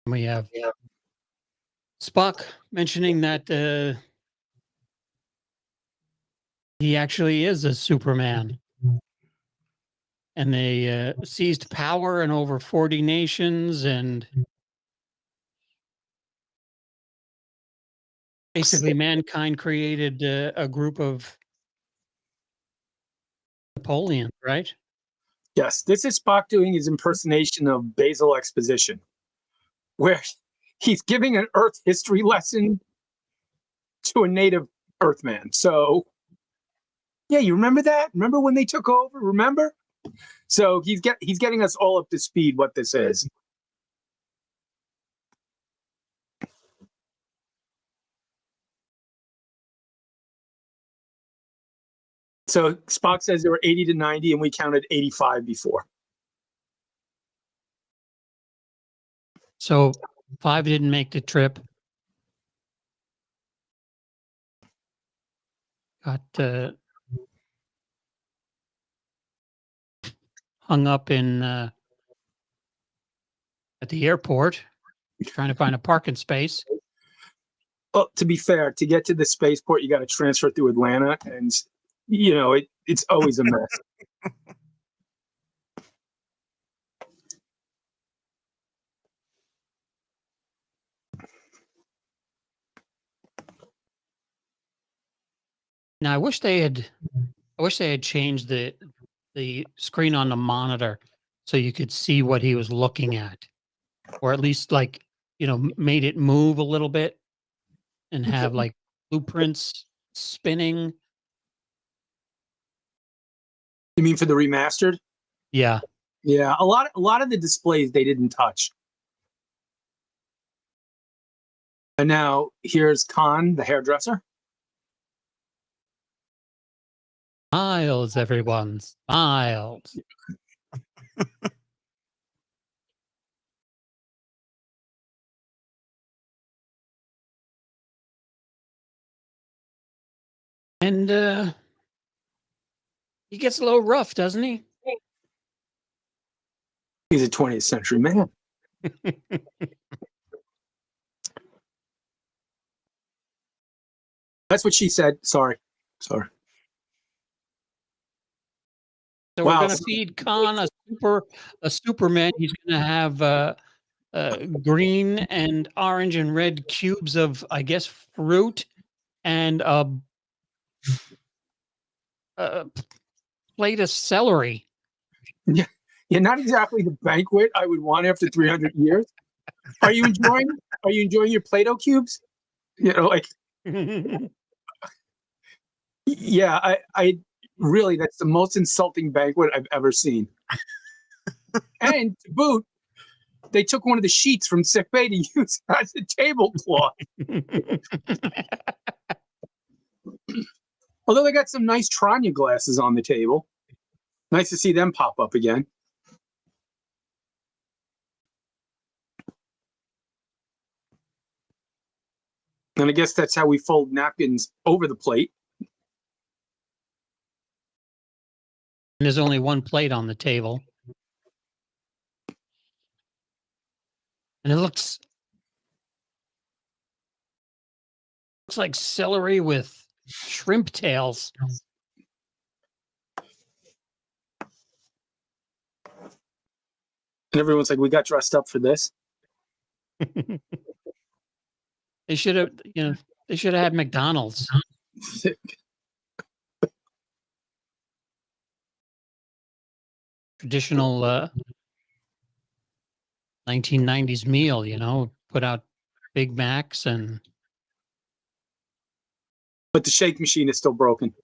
S1: We have Spock mentioning that he actually is a Superman. And they seized power in over 40 nations, and basically mankind created a group of Napoleon, right?
S2: Yes, this is Spock doing his impersonation of Basil Exposition, where he's giving an Earth history lesson to a native Earthman. So, yeah, you remember that? Remember when they took over? Remember? So he's getting us all up to speed what this is. So Spock says there were 80 to 90, and we counted 85 before.
S1: So 5 didn't make the trip. Got hung up in at the airport trying to find a parking space.
S2: Well, to be fair, to get to the spaceport, you got to transfer through Atlanta, and you know it's always a mess.
S1: Now I wish they had changed the screen on the monitor so you could see what he was looking at, or at least like, made it move a little bit and have like blueprints spinning.
S2: You mean for the remastered?
S1: Yeah.
S2: Yeah, a lot of the displays they didn't touch. And now here's Khan, the hairdresser.
S1: Smiles, everyone. Smiles. And he gets a little rough, doesn't he?
S2: He's a 20th century man. That's what she said. Sorry.
S1: So
S2: Wow.
S1: we're going to feed Khan a Superman. He's going to have green and orange and red cubes of, I guess, fruit and a plate of celery.
S2: Yeah, not exactly the banquet I would want after 300 years. Are you enjoying? Are you enjoying your Play-Doh cubes? You know, like, yeah, I really, that's the most insulting banquet I've ever seen. And to boot, they took one of the sheets from sick bay to use as a tablecloth. Although they got some nice Tranya glasses on the table. Nice to see them pop up again. And I guess that's how we fold napkins over the plate.
S1: And there's only one plate on the table. And it looks like celery with shrimp tails.
S2: And everyone's like, we got dressed up for this.
S1: They should have, they should have had McDonald's. Traditional 1990s meal, put out Big Macs and.
S2: But the shake machine is still broken.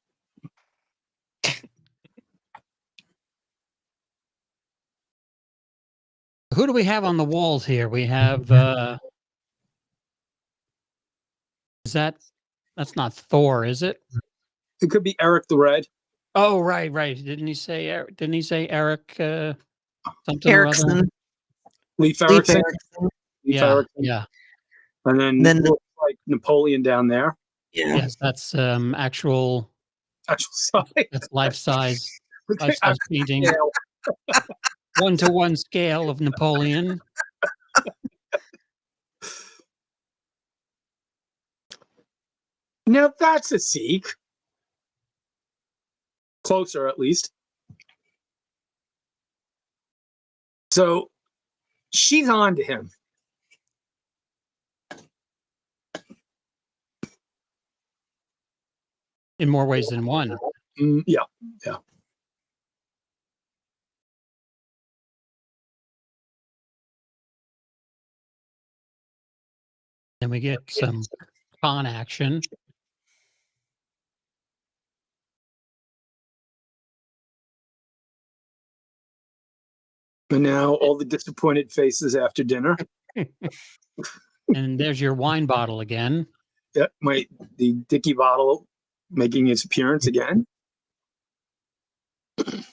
S1: Who do we have on the walls here? We have that's not Thor, is it?
S2: It could be Eric the Red.
S1: Oh, right. Didn't he say Eric something
S3: Erickson.
S1: or other?
S2: Leif Erikson.
S1: Yeah.
S2: And then looks like Napoleon down there.
S3: Yeah.
S1: Yes, that's actual
S2: size.
S1: That's life size painting.
S2: Yeah.
S1: 1-to-1 scale of Napoleon.
S2: Now that's a Sikh. Closer, at least. So she's on to him.
S1: In more ways than one.
S2: Yeah.
S1: Then we get some Khan action.
S2: And now all the disappointed faces after dinner.
S1: And there's your wine bottle again.
S2: Yeah, the Dicky bottle making its appearance again.
S1: You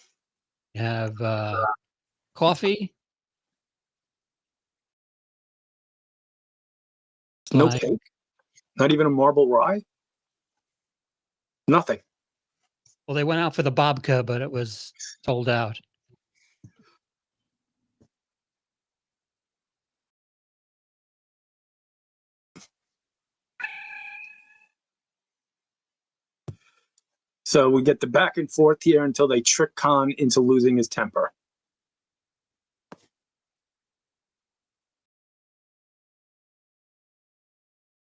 S1: have coffee.
S2: No cake. Not even a marble rye. Nothing.
S1: Well, they went out for the babka, but it was sold out.
S2: So we get the back and forth here until they trick Khan into losing his temper.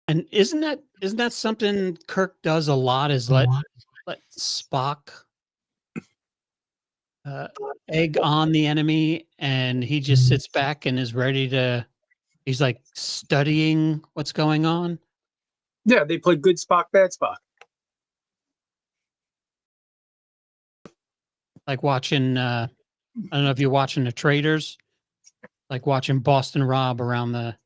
S1: And isn't that something Kirk does a lot? Is let Spock egg on the enemy, and he just sits back and is ready to. He's like studying what's going on.
S2: Yeah, they play good Spock, bad Spock.
S1: Like watching. I don't know if you're watching the Traders. Like watching Boston Rob around the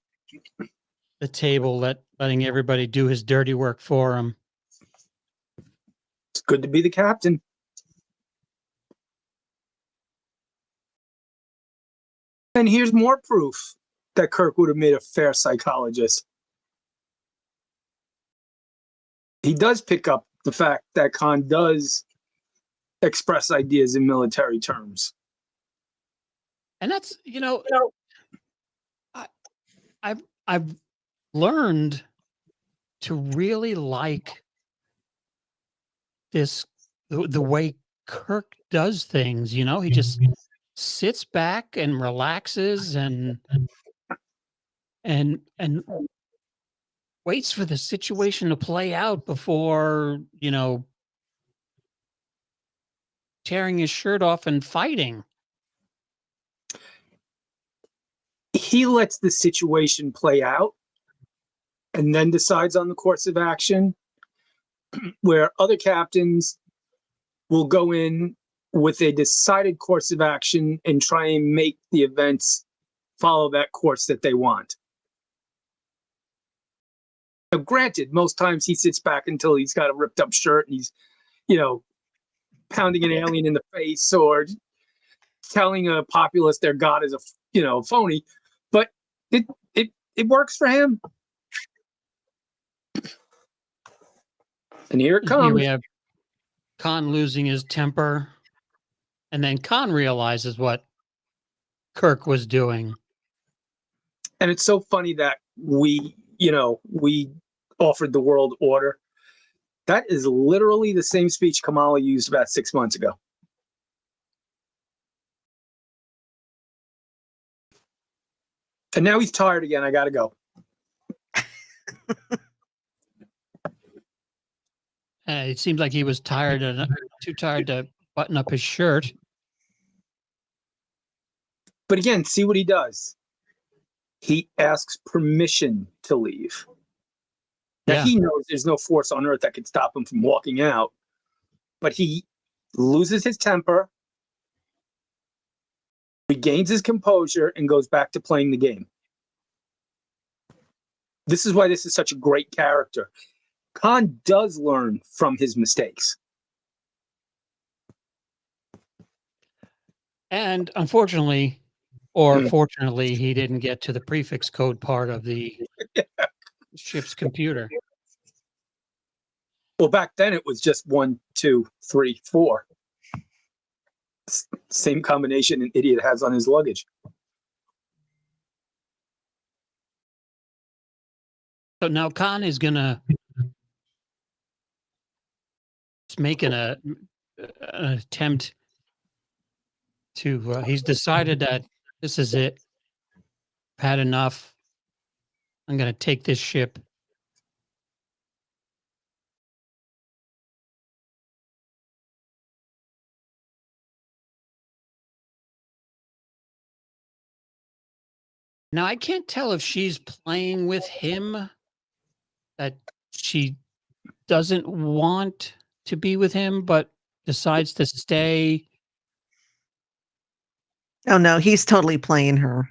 S1: table, letting everybody do his dirty work for him.
S2: It's good to be the captain. And here's more proof that Kirk would have made a fair psychologist. He does pick up the fact that Khan does express ideas in military terms.
S1: And that's, I've learned to really like the way Kirk does things, he just sits back and relaxes and waits for the situation to play out before, tearing his shirt off and fighting.
S2: He lets the situation play out and then decides on the course of action, where other captains will go in with a decided course of action and try and make the events follow that course that they want. Now, granted, most times he sits back until he's got a ripped up shirt and he's, pounding an alien in the face or telling a populace their god is a phony, but it works for him. And here it comes.
S1: Here we have Khan losing his temper, and then Khan realizes what Kirk was doing.
S2: And it's so funny that we offered the world order. That is literally the same speech Kamala used about 6 months ago. And now he's tired again. I got to go.
S1: It seems like he was tired and too tired to button up his shirt.
S2: But again, see what he does. He asks permission to leave. Now, He knows there's no force on earth that could stop him from walking out, but he loses his temper, regains his composure, and goes back to playing the game. This is why this is such a great character. Khan does learn from his mistakes.
S1: And unfortunately, or fortunately, he didn't get to the prefix code part of the ship's computer.
S2: Well, back then it was just 1, 2, 3, 4. Same combination an idiot has on his luggage.
S1: So now Khan is gonna make an attempt to. He's decided that this is it. I've had enough. I'm gonna take this ship. Now I can't tell if she's playing with him, that she doesn't want to be with him, but decides to stay.
S3: Oh no, he's totally playing her.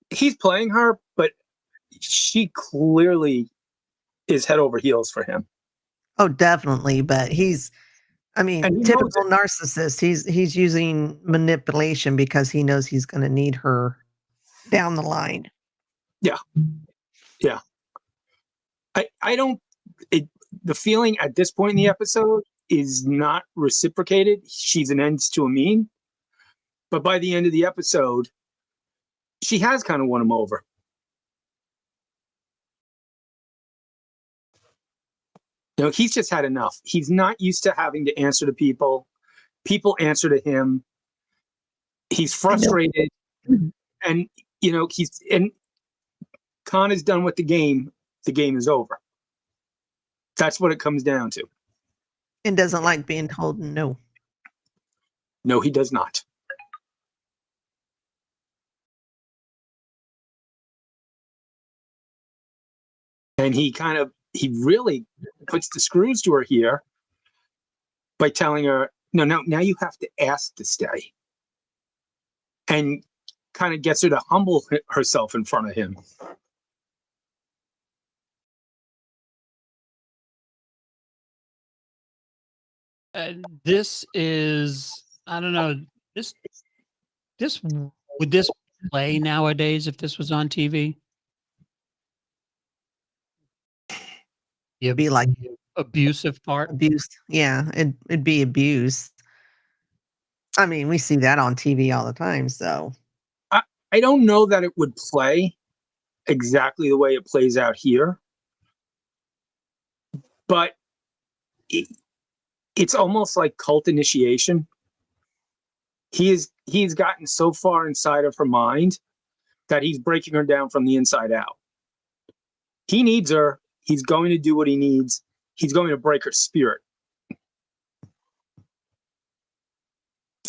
S2: He's playing her, but she clearly is head over heels for him.
S3: Oh, definitely. But typical narcissist. He's using manipulation because he knows he's going to need her down the line.
S2: Yeah. The feeling at this point in the episode is not reciprocated. She's an ends to a mean. But by the end of the episode, she has kind of won him over. He's just had enough. He's not used to having to answer to people. People answer to him. He's frustrated. And, Khan is done with the game. The game is over. That's what it comes down to.
S3: And doesn't like being told no.
S2: No, he does not. And he really puts the screws to her here by telling her, no, now you have to ask to stay. And kind of gets her to humble herself in front of him.
S1: This is, I don't know, this would this play nowadays if this was on TV?
S3: It'd be like
S1: abusive part.
S3: Abuse. Yeah, it'd be abuse. I mean, we see that on TV all the time, so.
S2: I don't know that it would play exactly the way it plays out here. But it it's almost like cult initiation. He's gotten so far inside of her mind that he's breaking her down from the inside out. He needs her. He's going to do what he needs. He's going to break her spirit.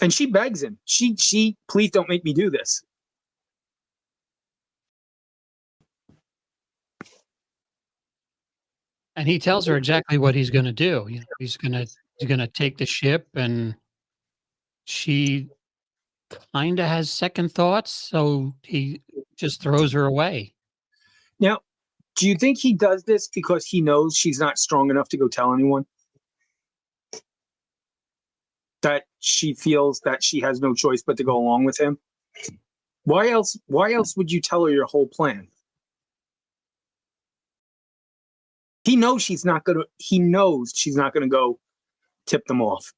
S2: And she begs him. She, please don't make me do this.
S1: And he tells her exactly what he's going to do. You know, he's going to take the ship, and she kind of has second thoughts, so he just throws her away.
S2: Now, do you think he does this because he knows she's not strong enough to go tell anyone? That she feels that she has no choice but to go along with him? Why else would you tell her your whole plan? He knows she's not gonna go tip them off.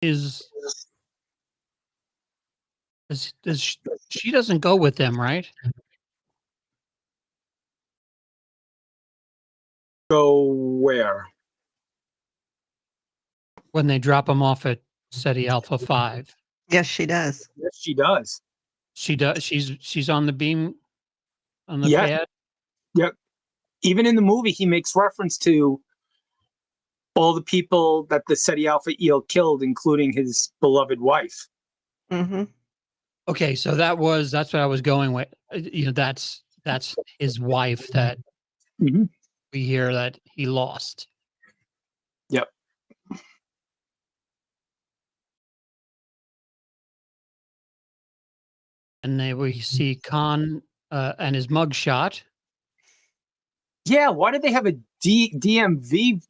S1: She doesn't go with them, right?
S2: Go where?
S1: When they drop him off at SETI Alpha 5.
S3: Yes, she does.
S2: Yes, she does.
S1: She does. She's on the beam, on the
S2: Yeah.
S1: pad.
S2: Yep. Even in the movie, he makes reference to all the people that the SETI Alpha eel killed, including his beloved wife.
S3: Mm-hmm.
S1: Okay, so that's what I was going with. You know, that's his wife that
S2: Mhm.
S1: we hear that he lost.
S2: Yep.
S1: And then we see Khan and his mugshot.
S2: Yeah, why did they have a DMV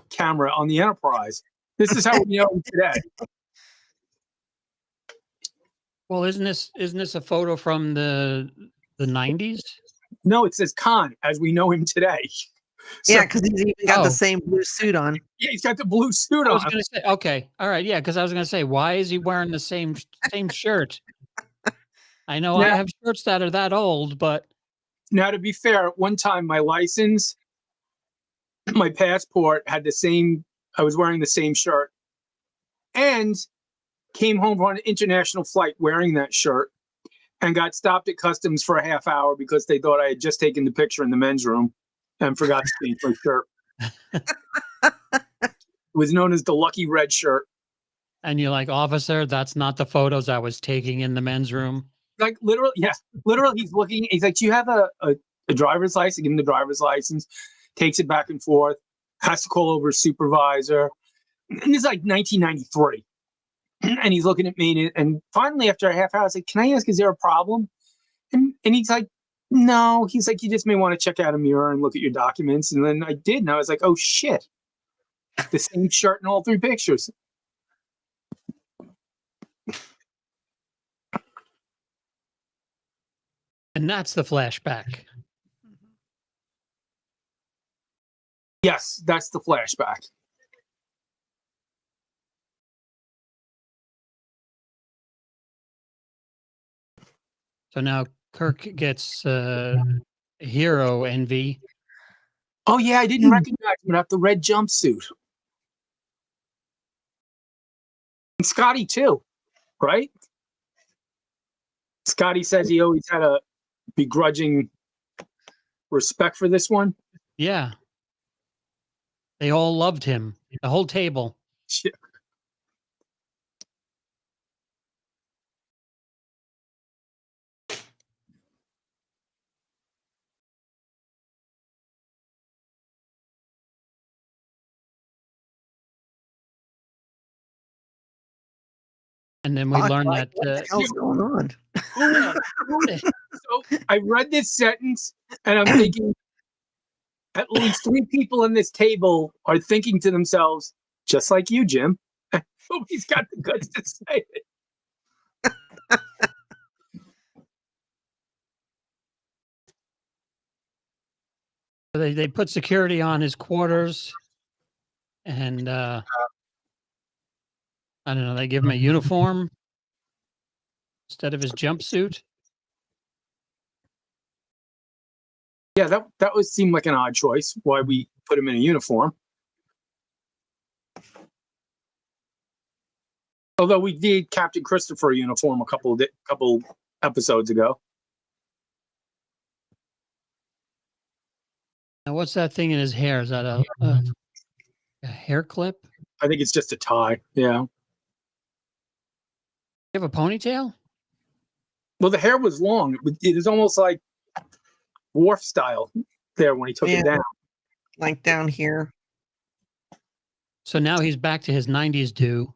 S2: camera on the Enterprise? This is how we know him today.
S1: Well, isn't this a photo from the 90s?
S2: No, it says Khan as we know him today. So,
S3: Yeah, because he's even got the
S1: Oh.
S3: same blue suit on.
S2: yeah, he's got the blue suit
S1: I
S2: on.
S1: was going to say, okay, all right, yeah, because I was going to say, why is he wearing the same shirt? I know I
S2: Yeah.
S1: have shirts that are that old, but
S2: Now, to be fair, one time my license, my passport had the same. I was wearing the same shirt, and came home on an international flight wearing that shirt, and got stopped at customs for a half hour because they thought I had just taken the picture in the men's room and forgot to change my shirt. It was known as the lucky red shirt.
S1: and you're like, officer, that's not the photos I was taking in the men's room.
S2: Like literally, yeah, literally, he's looking. He's like, "Do you have a driver's license?" Give him the driver's license. Takes it back and forth. Has to call over his supervisor. And it's like 1993, and he's looking at me, and finally, after a half hour, I was like, "Can I ask? Is there a problem?" And he's like, "No." He's like, "You just may want to check out a mirror and look at your documents." And then I did, and I was like, "Oh shit!" The same shirt in all three pictures.
S1: And that's the flashback.
S2: Yes, that's the flashback.
S1: So now Kirk gets hero envy.
S2: Oh yeah, I didn't recognize him without the red jumpsuit. And Scotty too, right? Scotty says he always had a begrudging respect for this one.
S1: Yeah. They all loved him. The whole table.
S2: Shit.
S1: And then we learn
S3: Like,
S1: that
S3: what the hell's going on?
S2: So I read this sentence and I'm thinking at least three people in this table are thinking to themselves, just like you, Jim. Nobody's got the guts to say it.
S1: they put security on his quarters, and I don't know, they give him a uniform. instead of his jumpsuit.
S2: Yeah, that would seem like an odd choice. Why we put him in a uniform? Although we did Captain Christopher uniform a couple episodes ago.
S1: Now, what's that thing in his hair? Is that a hair clip?
S2: I think it's just a tie. Yeah.
S1: You have a ponytail?
S2: Well, the hair was long. It was almost like Worf style there when he took it down.
S3: Like down here.
S1: So now he's back to his 90s do.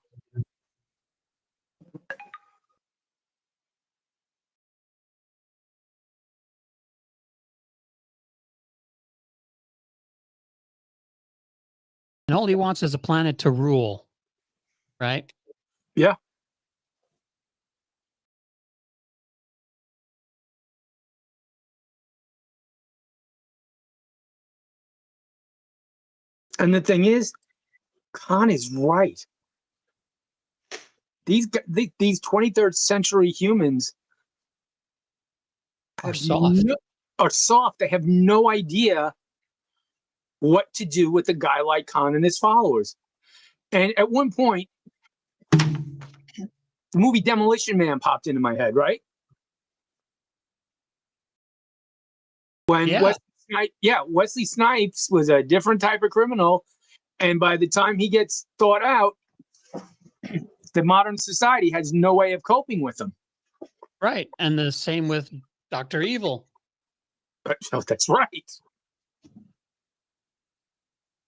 S1: And all he wants is a planet to rule, right?
S2: Yeah. And the thing is, Khan is right. These 23rd century humans
S1: Are soft.
S2: Are soft. They have no idea what to do with a guy like Khan and his followers. And at one point, the movie Demolition Man popped into my head, right? When Wesley Snipes was a different type of criminal, and by the time he gets thought out, the modern society has no way of coping with him.
S1: Right. And the same with Dr. Evil.
S2: Oh, that's right.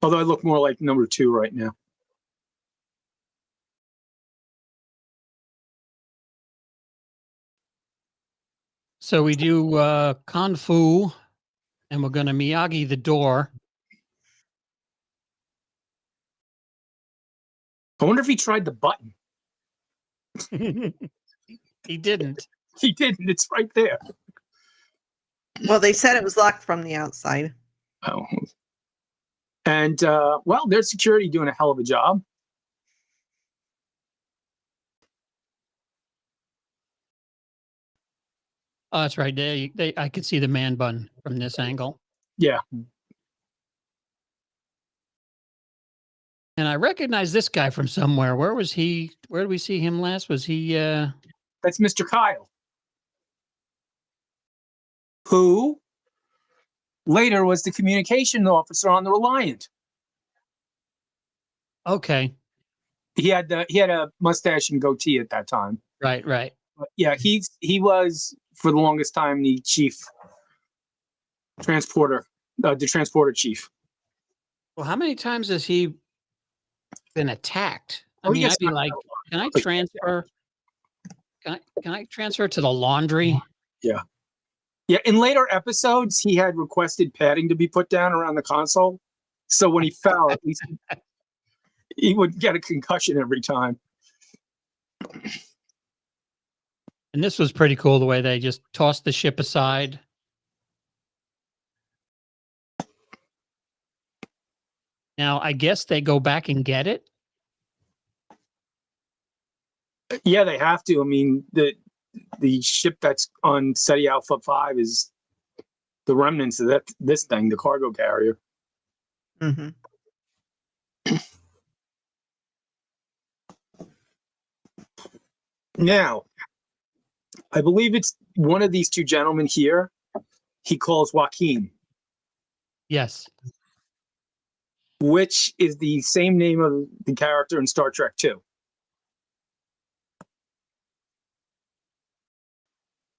S2: Although I look more like number 2 right now.
S1: So we do Kung Fu, and we're going to Miyagi the door.
S2: I wonder if he tried the button.
S1: He didn't.
S2: He didn't. It's right there.
S3: Well, they said it was locked from the outside.
S2: Oh. And, well, there's security doing a hell of a job.
S1: Oh, that's right. I could see the man bun from this angle.
S2: Yeah.
S1: And I recognize this guy from somewhere. Where was he? Where did we see him last? Was he?
S2: That's Mr. Kyle, who later was the communication officer on the Reliant.
S1: Okay.
S2: He had a mustache and goatee at that time.
S1: Right.
S2: But yeah, he was for the longest time the chief transporter, the transporter chief.
S1: Well, how many times has he been attacked? I
S2: Oh,
S1: mean,
S2: yes,
S1: I'd be like, can I transfer? Can I transfer to the laundry?
S2: Yeah. In later episodes, he had requested padding to be put down around the console, so when he fell, at least he would get a concussion every time.
S1: And this was pretty cool, the way they just tossed the ship aside. Now, I guess they go back and get it.
S2: Yeah, they have to. I mean, the ship that's on SETI Alpha 5 is the remnants of this thing, the cargo carrier.
S3: Mm-hmm.
S2: Now, I believe it's one of these two gentlemen here. He calls Joaquin,
S1: Yes.
S2: which is the same name of the character in Star Trek 2.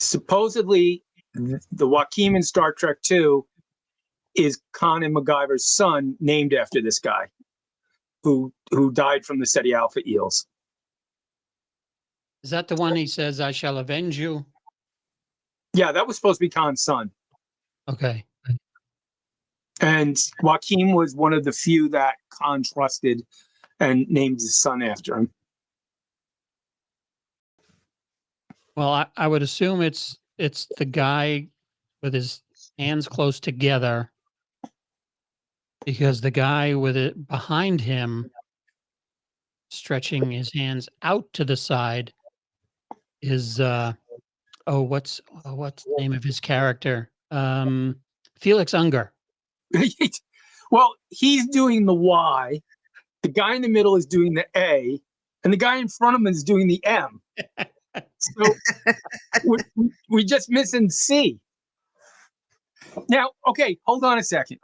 S2: Supposedly, the Joaquin in Star Trek 2 is Khan and MacGyver's son, named after this guy who died from the SETI Alpha eels.
S1: Is that the one he says, I shall avenge you?
S2: Yeah, that was supposed to be Khan's son.
S1: Okay.
S2: And Joaquin was one of the few that Khan trusted and named his son after him.
S1: Well, I would assume it's the guy with his hands close together, because the guy with it behind him, stretching his hands out to the side, is what's the name of his character? Felix Unger.
S2: Well, he's doing the Y. The guy in the middle is doing the A, and the guy in front of him is doing the M. So we're just missing C. Now, okay, hold on a second.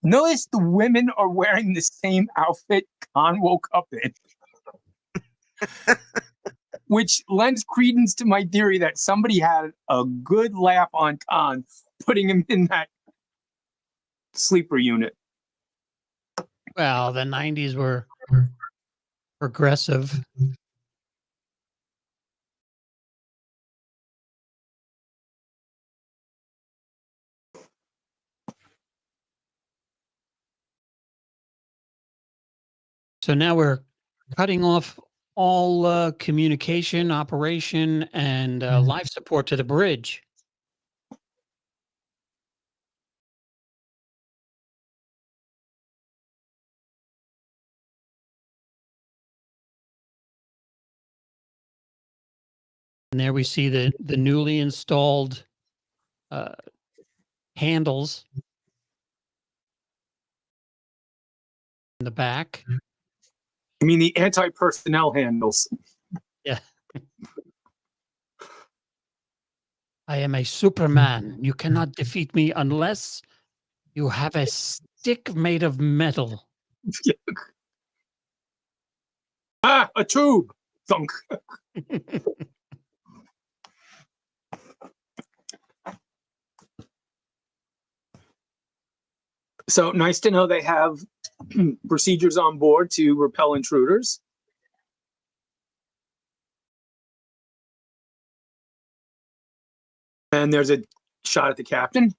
S2: Notice the women are wearing the same outfit Khan woke up in, which lends credence to my theory that somebody had a good laugh on Khan putting him in that sleeper unit.
S1: Well, the 90s were progressive. So now we're cutting off all communication, operation, and life support to the bridge. And there we see the newly installed handles in the back.
S2: I mean, the anti-personnel handles.
S1: Yeah. I am a Superman. You cannot defeat me unless you have a stick made of metal.
S2: A tube. Thunk. So nice to know they have procedures on board to repel intruders. And there's a shot at the captain.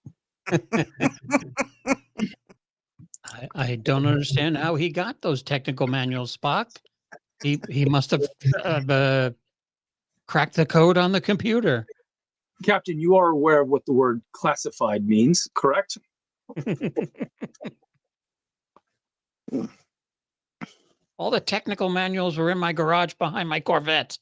S1: I don't understand how he got those technical manuals, Spock. He must have cracked the code on the computer.
S2: Captain, you are aware of what the word classified means, correct?
S1: All the technical manuals were in my garage behind my Corvette.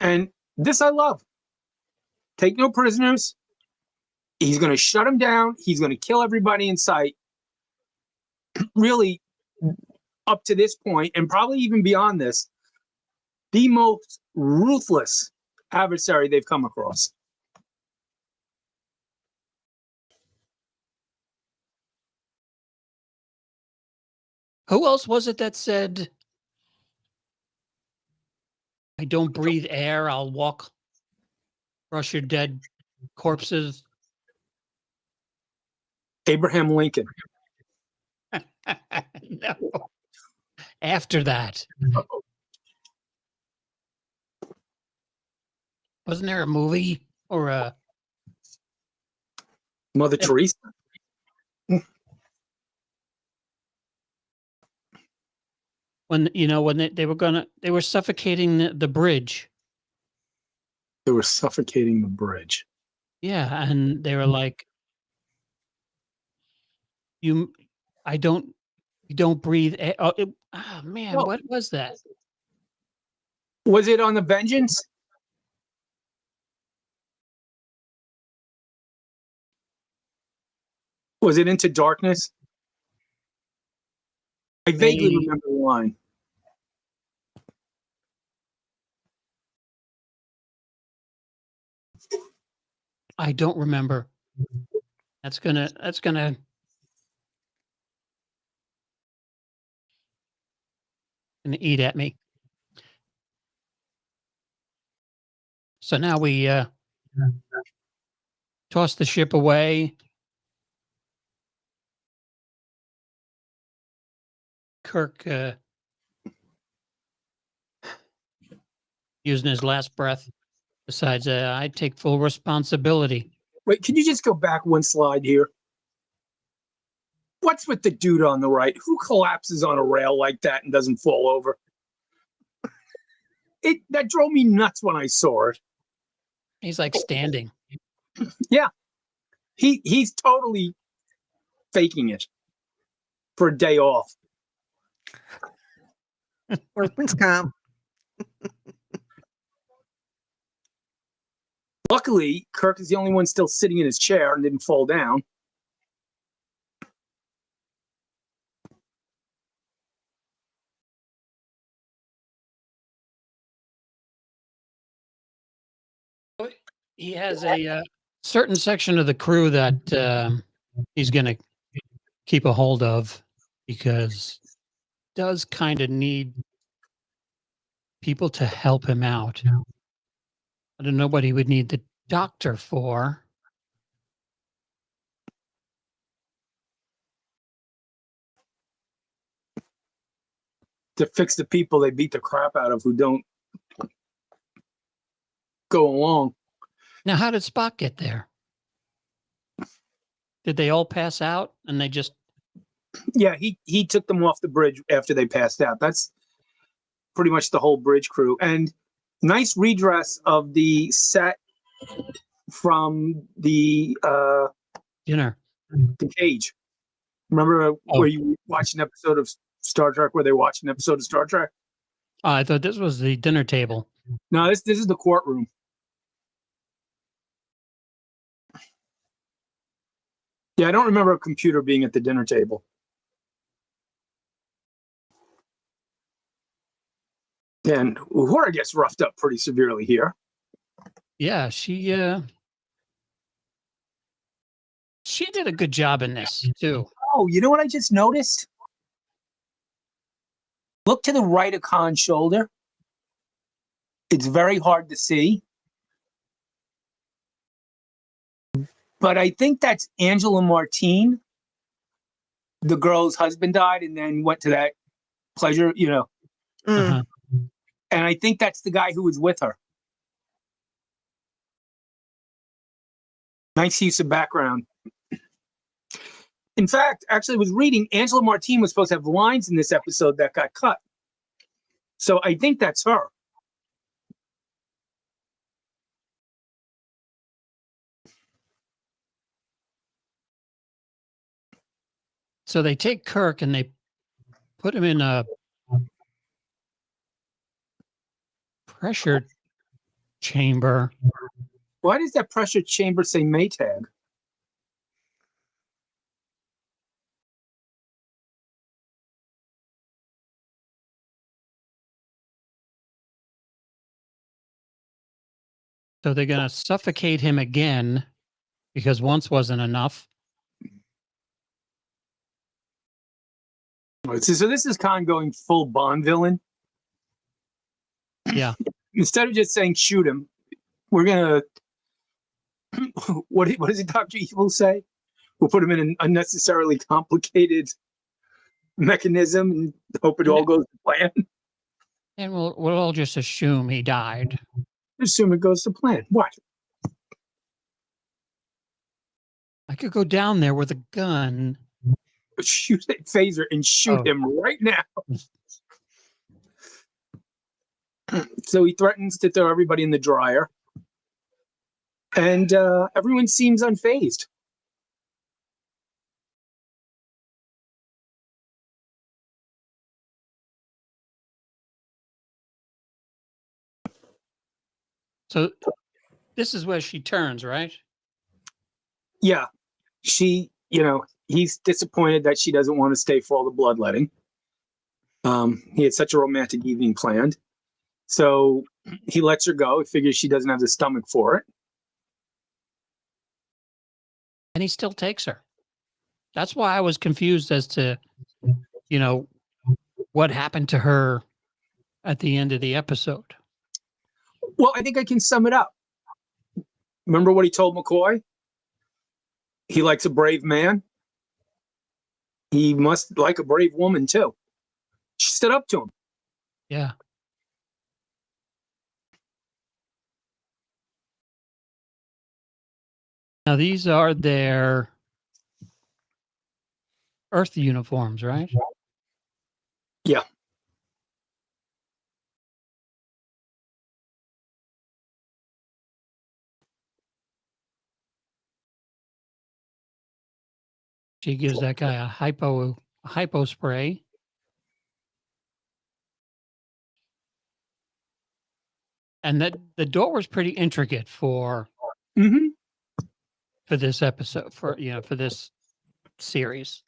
S2: And this I love. Take no prisoners. He's going to shut them down. He's going to kill everybody in sight. Really, up to this point, and probably even beyond this, the most ruthless adversary they've come across.
S1: Who else was it that said, I don't breathe air, I'll walk, crush your dead corpses?
S2: Abraham Lincoln.
S1: No. After that. Wasn't there a movie or a
S2: Mother Teresa.
S1: when they were suffocating the bridge.
S2: They were suffocating the bridge.
S1: Yeah, and they were like, you don't breathe air. Oh man,
S2: Well,
S1: what was that?
S2: Was it on the Vengeance? Was it Into Darkness? I vaguely remember the line.
S1: I don't remember. That's gonna eat at me. So now we toss the ship away. Kirk using his last breath decides I take full responsibility.
S2: Wait, can you just go back one slide here? What's with the dude on the right? Who collapses on a rail like that and doesn't fall over? That drove me nuts when I saw it.
S1: He's like standing.
S2: Yeah. He's totally faking it for a day off.
S3: Workman's comp.
S2: Luckily, Kirk is the only one still sitting in his chair and didn't fall down.
S1: He has a certain section of the crew that he's going to keep a hold of because does kind of need people to help him out. I don't know what he would need the doctor for.
S2: To fix the people they beat the crap out of who don't go along.
S1: Now, how did Spock get there? Did they all pass out and they just...
S2: Yeah, he took them off the bridge after they passed out. That's pretty much the whole bridge crew. And nice redress of the set from the
S1: dinner.
S2: The cage. Remember where you watched an episode of Star Trek where they watched an episode of Star Trek?
S1: Oh, I thought this was the dinner table.
S2: No, this is the courtroom. Yeah, I don't remember a computer being at the dinner table. And Uhura gets roughed up pretty severely here.
S1: Yeah, she did a good job in this too.
S2: Oh, you know what I just noticed? Look to the right of Khan's shoulder. It's very hard to see. But I think that's Angela Martine. The girl's husband died and then went to that pleasure,
S1: Uh-huh.
S2: And I think that's the guy who was with her. Nice use of background. In fact, actually, I was reading Angela Martine was supposed to have lines in this episode that got cut. So I think that's her.
S1: So they take Kirk and they put him in a pressure chamber.
S2: Why does that pressure chamber say Maytag?
S1: So they're going to suffocate him again because once wasn't enough.
S2: So this is Khan going full Bond villain.
S1: Yeah.
S2: Instead of just saying shoot him, we're gonna what does Dr. Evil say? We'll put him in an unnecessarily complicated mechanism and hope it all goes to plan.
S1: And we'll all just assume he died.
S2: Assume it goes to plan. What?
S1: I could go down there with a gun.
S2: Shoot a phaser and shoot him right now. So he threatens to throw everybody in the dryer. And everyone seems unfazed.
S1: So this is where she turns, right?
S2: Yeah. She, he's disappointed that she doesn't want to stay for all the bloodletting. He had such a romantic evening planned. So he lets her go. He figures she doesn't have the stomach for it.
S1: And he still takes her. That's why I was confused as to, what happened to her at the end of the episode.
S2: Well, I think I can sum it up. Remember what he told McCoy? He likes a brave man. He must like a brave woman, too. She stood up to him.
S1: Yeah. Now, these are their Earth uniforms, right?
S2: Yeah.
S1: She gives that guy a hypo spray. And that the door was pretty intricate for this episode, for this series.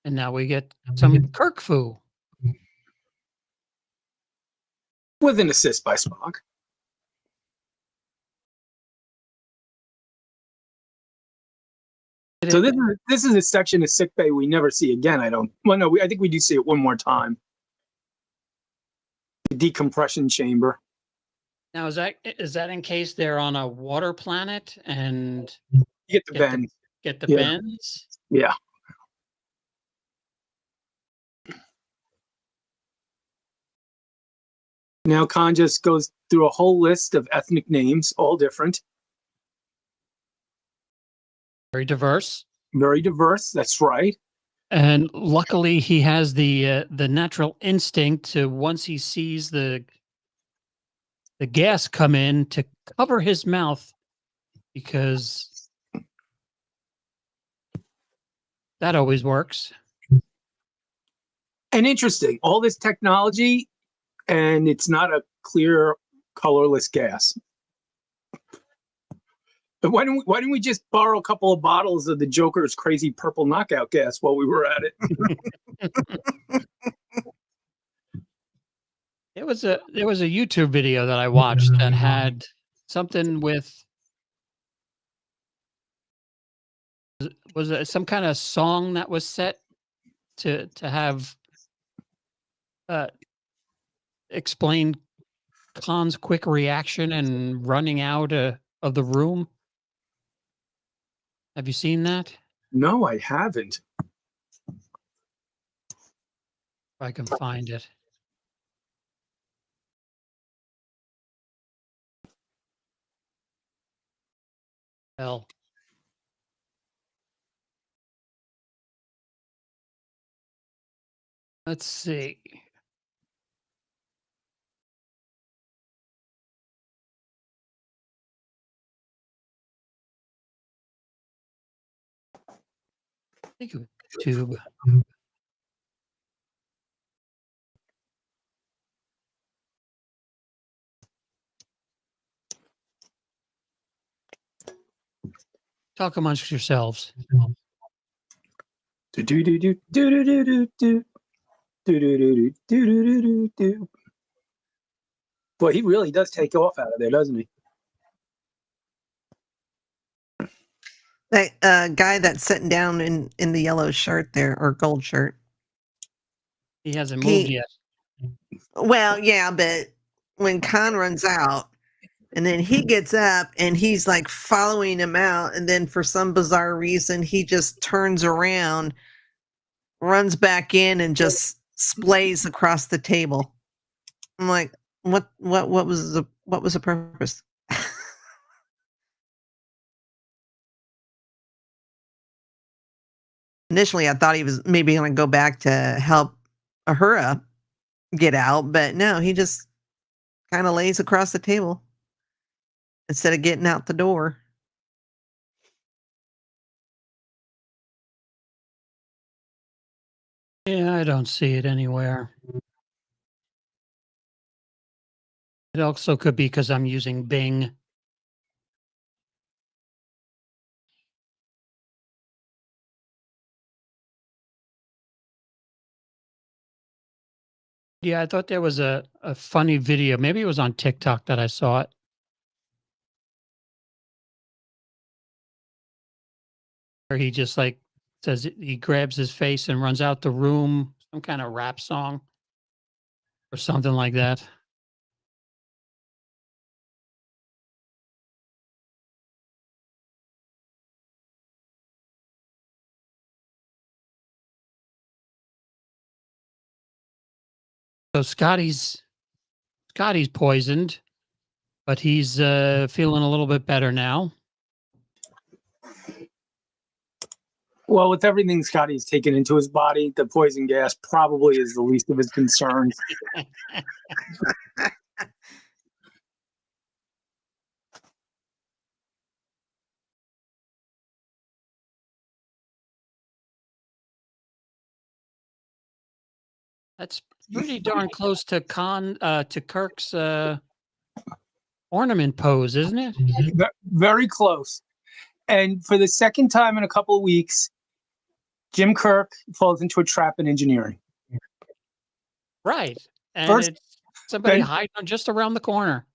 S1: And now we get some Kirk Fu.
S2: With an assist by Spock. So this is a section of sickbay we never see again. I think we do see it one more time. The decompression chamber.
S1: Now is that in case they're on a water planet and
S2: you get the bends?
S1: Get the bends?
S2: Yeah. Now Khan just goes through a whole list of ethnic names, all different.
S1: Very diverse.
S2: Very diverse. That's right.
S1: And luckily, he has the natural instinct to, once he sees the gas come in, to cover his mouth, because that always works.
S2: And interesting, all this technology, and it's not a clear, colorless gas. But why didn't we just borrow a couple of bottles of the Joker's crazy purple knockout gas while we were at it?
S1: There was a YouTube video that I watched that had something with, was it some kind of song that was set to have explain Khan's quick reaction and running out of the room. Have you seen that?
S2: No, I haven't.
S1: If I can find it. Well, let's see. I think it was YouTube. Talk amongst yourselves.
S2: Boy, he really does take off out of there, doesn't he?
S3: That guy that's sitting down in the yellow shirt there, or gold shirt.
S1: He hasn't moved yet.
S3: Well, yeah, but when Khan runs out, and then he gets up and he's like following him out, and then for some bizarre reason he just turns around, runs back in, and just splays across the table. I'm like, what was the purpose? Initially, I thought he was maybe going to go back to help Uhura get out, but no, he just kind of lays across the table instead of getting out the door.
S1: Yeah, I don't see it anywhere. It also could be because I'm using Bing. Yeah, I thought there was a funny video. Maybe it was on TikTok that I saw it. Where he just like says he grabs his face and runs out the room, some kind of rap song or something like that. So Scotty's poisoned, but he's feeling a little bit better now.
S2: Well, with everything Scotty's taken into his body, the poison gas probably is the least of his concerns.
S1: That's pretty darn close to Kirk's ornament pose, isn't it?
S2: Very close. And for the second time in a couple of weeks, Jim Kirk falls into a trap in engineering.
S1: Right. And
S2: First,
S1: it's somebody
S2: Ben,
S1: hiding just around the corner.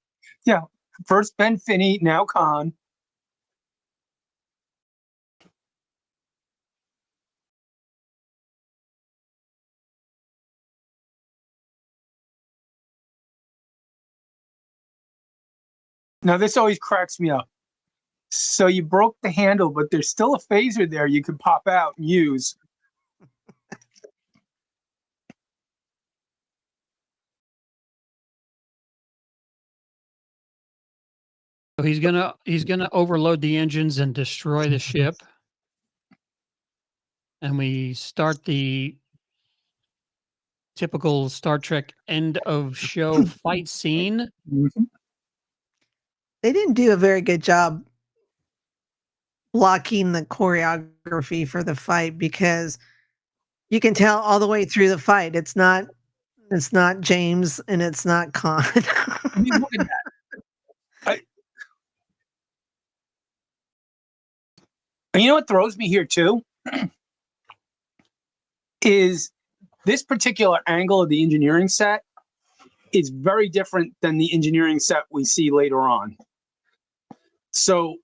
S2: yeah. First Ben Finney, now Khan. Now, this always cracks me up. So you broke the handle, but there's still a phaser there you could pop out and use.
S1: So he's gonna overload the engines and destroy the ship. And we start the typical Star Trek end of show fight scene.
S2: Mhm.
S3: They didn't do a very good job blocking the choreography for the fight because you can tell all the way through the fight it's not James and it's not Khan.
S2: I mean, look at that. And you know what throws me here too? Is this particular angle of the engineering set is very different than the engineering set we see later on. So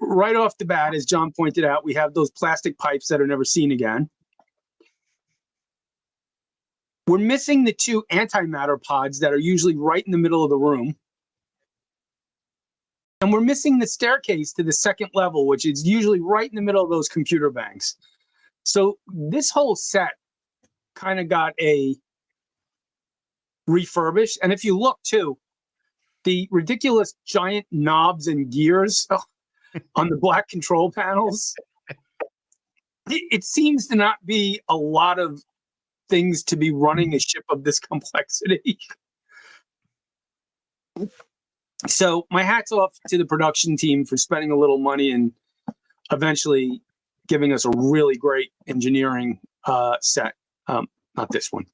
S2: right off the bat, as John pointed out, we have those plastic pipes that are never seen again. We're missing the two antimatter pods that are usually right in the middle of the room. And we're missing the staircase to the second level, which is usually right in the middle of those computer banks. So this whole set kind of got a refurbished. And if you look too, the ridiculous giant knobs and gears on the black control panels, it seems to not be a lot of things to be running a ship of this complexity. So my hat's off to the production team for spending a little money and eventually giving us a really great engineering set. Not this one.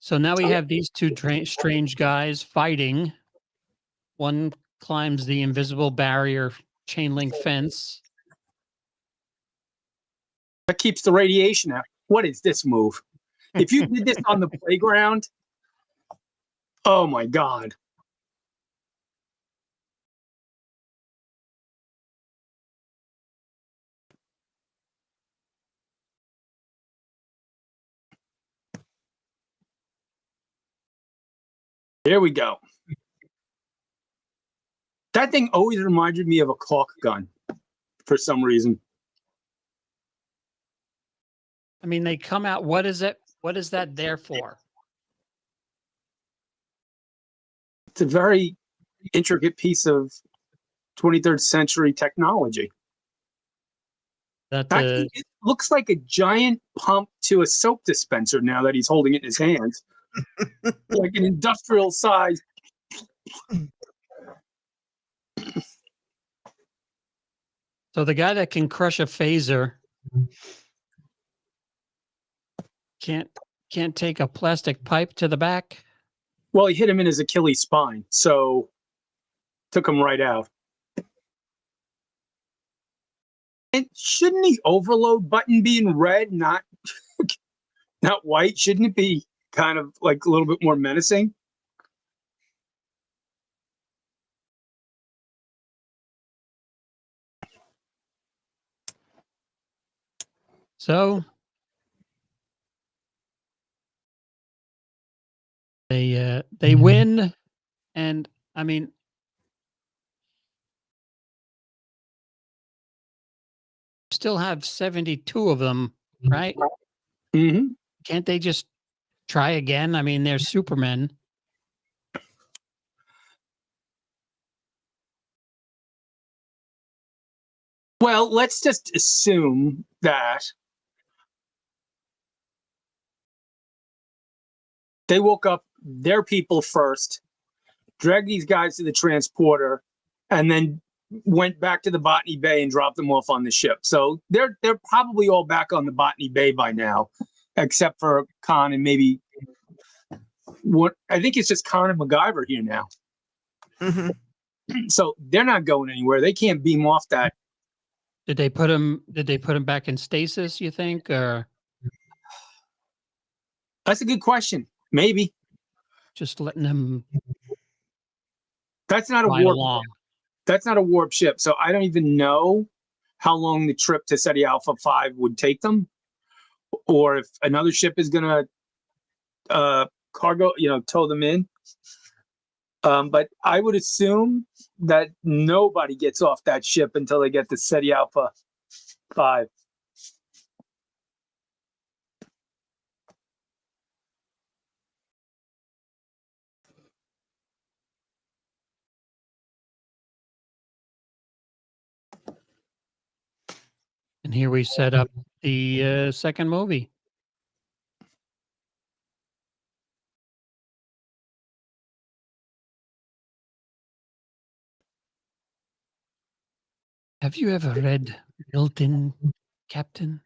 S1: So now we have these two strange guys fighting. One climbs the invisible barrier chain link fence.
S2: That keeps the radiation out. What is this move? If you did this on the playground, oh my God. There we go. That thing always reminded me of a caulk gun for some reason.
S1: I mean, they come out. What is it? What is that there for?
S2: It's a very intricate piece of 23rd century technology. Actually, it looks like a giant pump to a soap dispenser now that he's holding it in his hands. Like an industrial size.
S1: So the guy that can crush a phaser can't take a plastic pipe to the back.
S2: Well, he hit him in his Achilles spine, so took him right out. And shouldn't the overload button be in red, not white? Shouldn't it be kind of like a little bit more menacing?
S1: So they win, and I mean, still have 72 of them, right?
S2: Mm-hmm.
S1: Can't they just try again? I mean, they're Supermen.
S2: Well, let's just assume that they woke up their people first, dragged these guys to the transporter, and then went back to the Botany Bay and dropped them off on the ship. So they're probably all back on the Botany Bay by now, except for Khan and maybe what I think it's just Khan and MacGyver here now.
S3: Mhm.
S2: So they're not going anywhere. They can't beam off that.
S1: Did they put him back in stasis, you think, or
S2: That's a good question. Maybe
S1: just letting him
S2: that's not a
S1: ride
S2: warp.
S1: along?
S2: That's not a warp ship. So I don't even know how long the trip to Ceti Alpha 5 would take them, or if another ship is gonna cargo, tow them in. But I would assume that nobody gets off that ship until they get to Ceti Alpha 5.
S1: And here we set up the second movie. Have you ever read Milton, Captain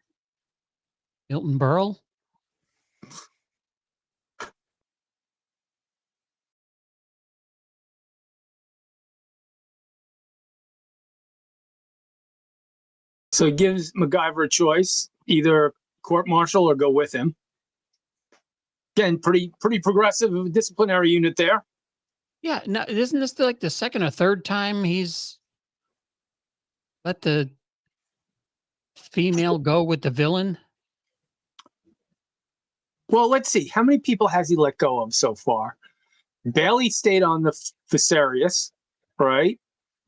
S1: Milton Berle?
S2: So it gives MacGyver a choice: either court martial or go with him. Again, pretty progressive disciplinary unit there.
S1: Yeah, no, isn't this like the second or third time he's let the female go with the villain?
S2: Well, let's see. How many people has he let go of so far? Bailey stayed on the Viserys, right?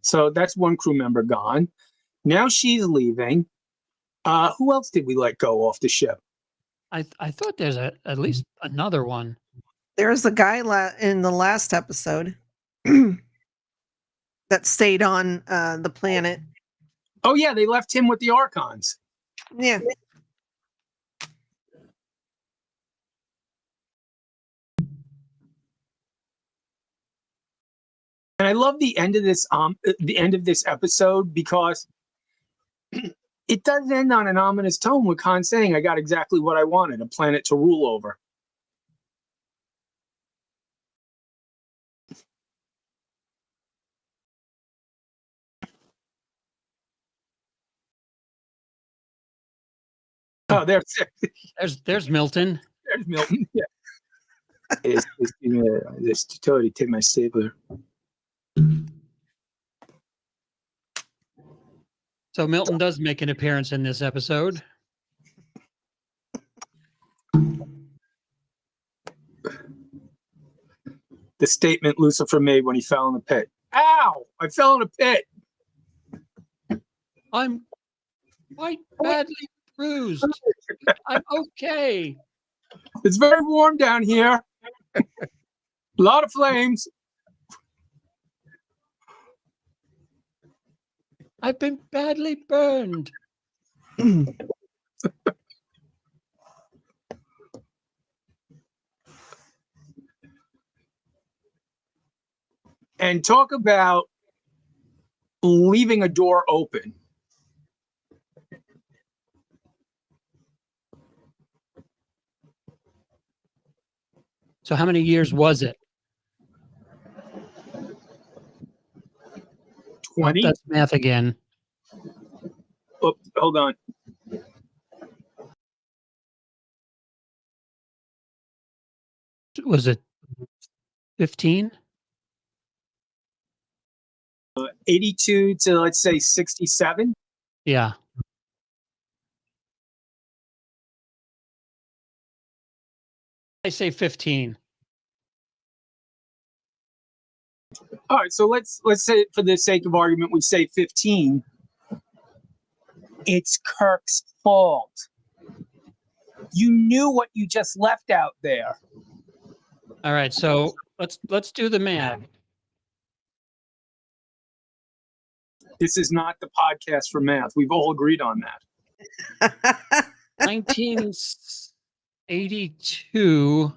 S2: So that's one crew member gone. Now she's leaving. Who else did we let go off the ship?
S1: I thought there's at least another one.
S3: There's a guy in the last episode that stayed on the planet.
S2: Oh yeah, they left him with the Archons.
S3: Yeah.
S2: And I love the end of this episode because it does end on an ominous tone with Khan saying, "I got exactly what I wanted, a planet to rule over." Oh, there's
S1: Milton.
S2: There's Milton. Yeah. It's totally take my stapler.
S1: So Milton does make an appearance in this episode.
S2: The statement Lucifer made when he fell in the pit. Ow! I fell in a pit.
S1: I'm quite badly bruised. I'm okay.
S2: It's very warm down here. A lot of flames.
S1: I've been badly burned.
S2: And talk about leaving a door open.
S1: So how many years was it?
S2: 20?
S1: That's math again.
S2: Oh, hold on.
S1: Was it 15?
S2: 82 to, let's say, 67.
S1: Yeah. I say 15.
S2: All right, so let's say, for the sake of argument, we say 15. It's Kirk's fault. You knew what you just left out there.
S1: All right, so let's do the math.
S2: This is not the podcast for math. We've all agreed on that.
S1: 1982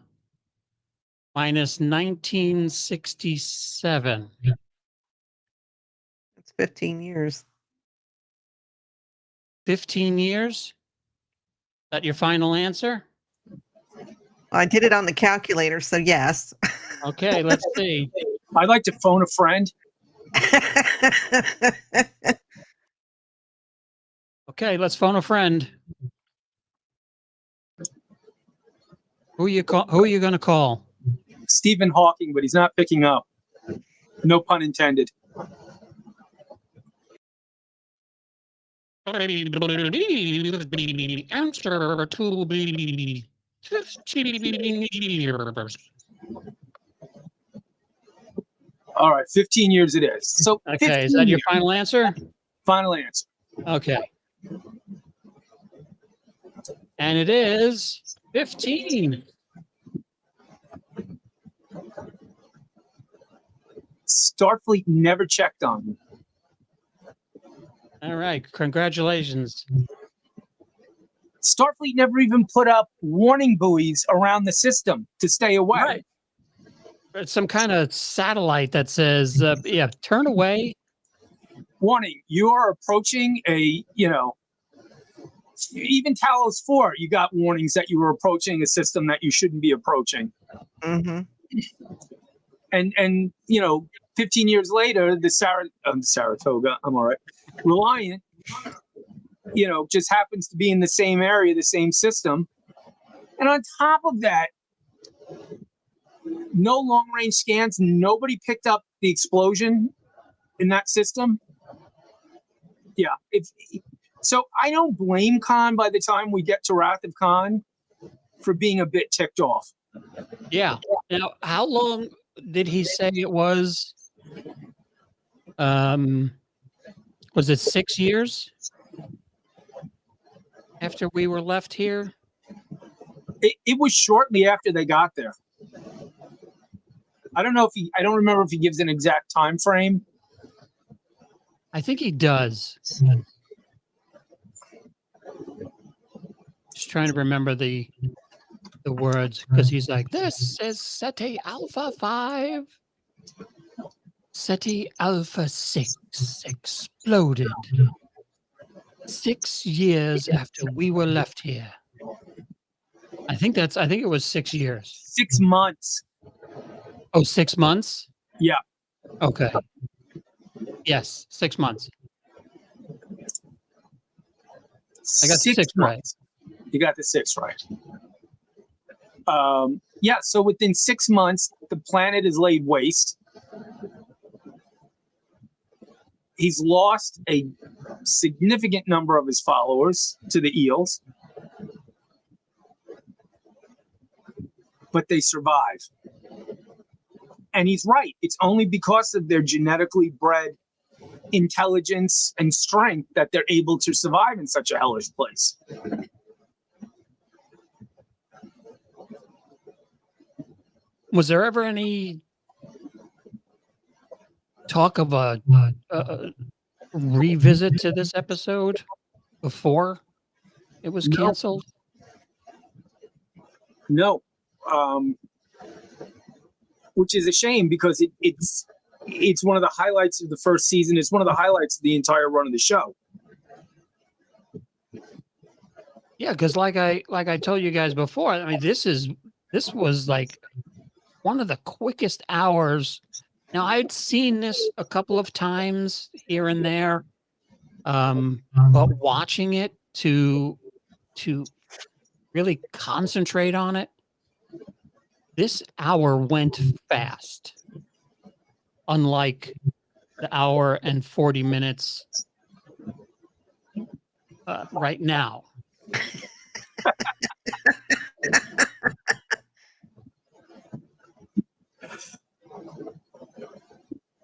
S1: minus 1967.
S3: It's 15 years.
S1: 15 years? Is that your final answer?
S3: I did it on the calculator, so yes.
S1: Okay, let's see.
S2: I'd like to phone a friend.
S1: Okay, let's phone a friend. Who are you going to call?
S2: Stephen Hawking, but he's not picking up. No pun intended.
S1: Answer to be 15 years.
S2: All right, 15 years it is. So
S1: Okay, is that your final answer?
S2: Final answer.
S1: Okay. And it is 15.
S2: Starfleet never checked on me.
S1: All right, congratulations.
S2: Starfleet never even put up warning buoys around the system to stay away.
S1: Right. It's some kind of satellite that says, yeah, turn away.
S2: Warning, you are approaching even Talos 4, you got warnings that you were approaching a system that you shouldn't be approaching.
S3: Mm-hmm.
S2: And 15 years later, the Saratoga, I'm all right, Reliant, just happens to be in the same area, the same system. And on top of that, no long-range scans, nobody picked up the explosion in that system. Yeah. So I don't blame Khan by the time we get to Wrath of Khan for being a bit ticked off.
S1: Yeah. Now, how long did he say it was? Was it 6 years after we were left here?
S2: It was shortly after they got there. I don't remember if he gives an exact time frame.
S1: I think he does. Just trying to remember the words, because he's like, this is SETI Alpha 5. SETI Alpha 6 exploded 6 years after we were left here. I think it was 6 years.
S2: 6 months.
S1: Oh, 6 months?
S2: Yeah.
S1: Okay. Yes, 6 months. I got the 6 right.
S2: You got the 6 right. Yeah, so within 6 months, the planet is laid waste. He's lost a significant number of his followers to the eels, but they survive. And he's right. It's only because of their genetically bred intelligence and strength that they're able to survive in such a hellish place.
S1: Was there ever any talk of a revisit to this episode before it was canceled?
S2: No. Which is a shame, because it's one of the highlights of the first season. It's one of the highlights of the entire run of the show.
S1: Yeah, because like I told you guys before, I mean, this was like one of the quickest hours. Now, I'd seen this a couple of times here and there, but watching it to really concentrate on it, this hour went fast, unlike the hour and 40 minutes right now.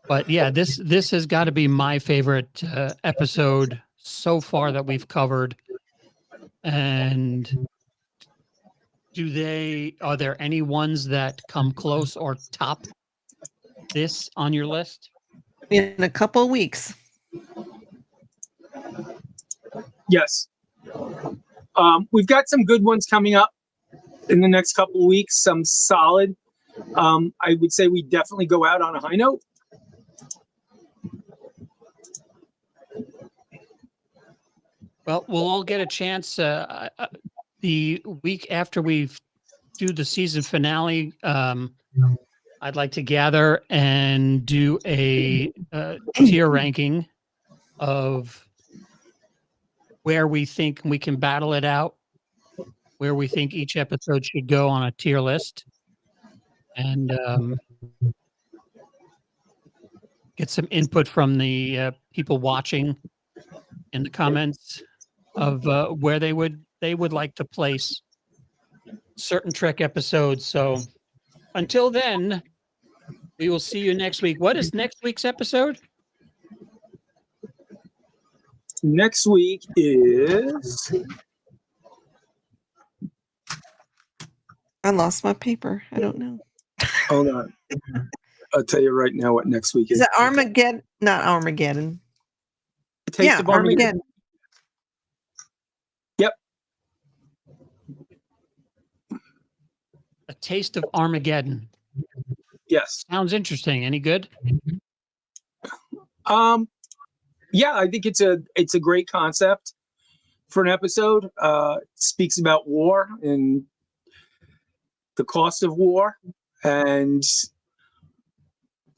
S1: But yeah, this has got to be my favorite episode so far that we've covered. And are there any ones that come close or top this on your list?
S3: In a couple of weeks.
S2: Yes. We've got some good ones coming up in the next couple of weeks, some solid. I would say we definitely go out on a high note.
S1: Well, we'll all get a chance the week after we do the season finale. I'd like to gather and do a tier ranking of where we think we can battle it out, where we think each episode should go on a tier list, and get some input from the people watching in the comments of where they would like to place certain Trek episodes. So until then, we will see you next week. What is next week's episode?
S2: Next week is
S3: I lost my paper. I don't know.
S2: hold on. I'll tell you right now what next week is.
S3: Is it Armageddon? Not Armageddon.
S2: Taste
S3: Yeah,
S2: of Armageddon. Yep.
S1: A Taste of Armageddon.
S2: Yes.
S1: Sounds interesting. Any good?
S2: Yeah, I think it's a great concept for an episode. It speaks about war and the cost of war and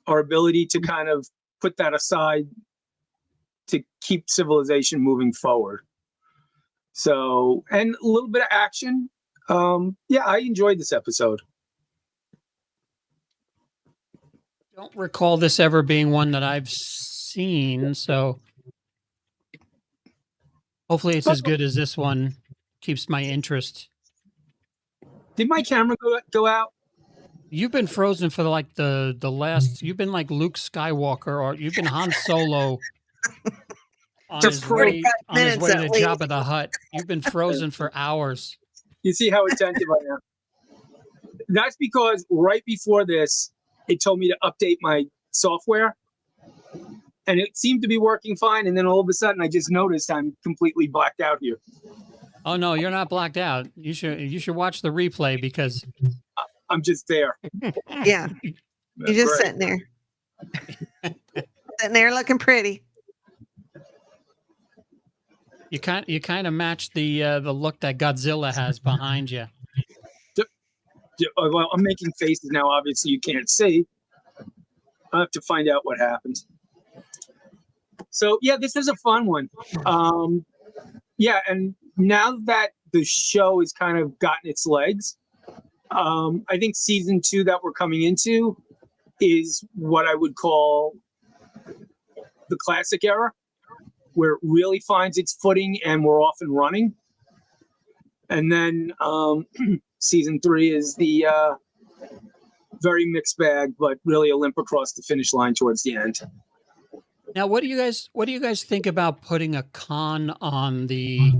S2: our ability to kind of put that aside to keep civilization moving forward. So, and a little bit of action. Yeah, I enjoyed this episode.
S1: Don't recall this ever being one that I've seen, so hopefully it's as good as this one. Keeps my interest.
S2: Did my camera go out?
S1: You've been frozen for the last. You've been like Luke Skywalker, or you've been Han Solo on
S3: For
S1: his way
S3: 45
S1: on his
S3: minutes
S1: way
S3: at
S1: to
S3: least.
S1: Jabba the Hutt. You've been frozen for hours.
S2: You see how attentive I am. That's because right before this, it told me to update my software, and it seemed to be working fine. And then all of a sudden, I just noticed I'm completely blacked out here.
S1: Oh no, you're not blacked out. You should watch the replay because
S2: I'm just there.
S3: Yeah, you're just
S2: Great.
S3: sitting there, sitting there looking pretty.
S1: you kind of match the look that Godzilla has behind you.
S2: Well, I'm making faces now. Obviously, you can't see. I'll have to find out what happened. So, yeah, this is a fun one. Yeah, and now that the show has kind of gotten its legs, I think season 2 that we're coming into is what I would call the classic era, where it really finds its footing and we're off and running. And then season 3 is the very mixed bag, but really a limp across the finish line towards the end.
S1: Now, what do you guys think about putting a Khan on the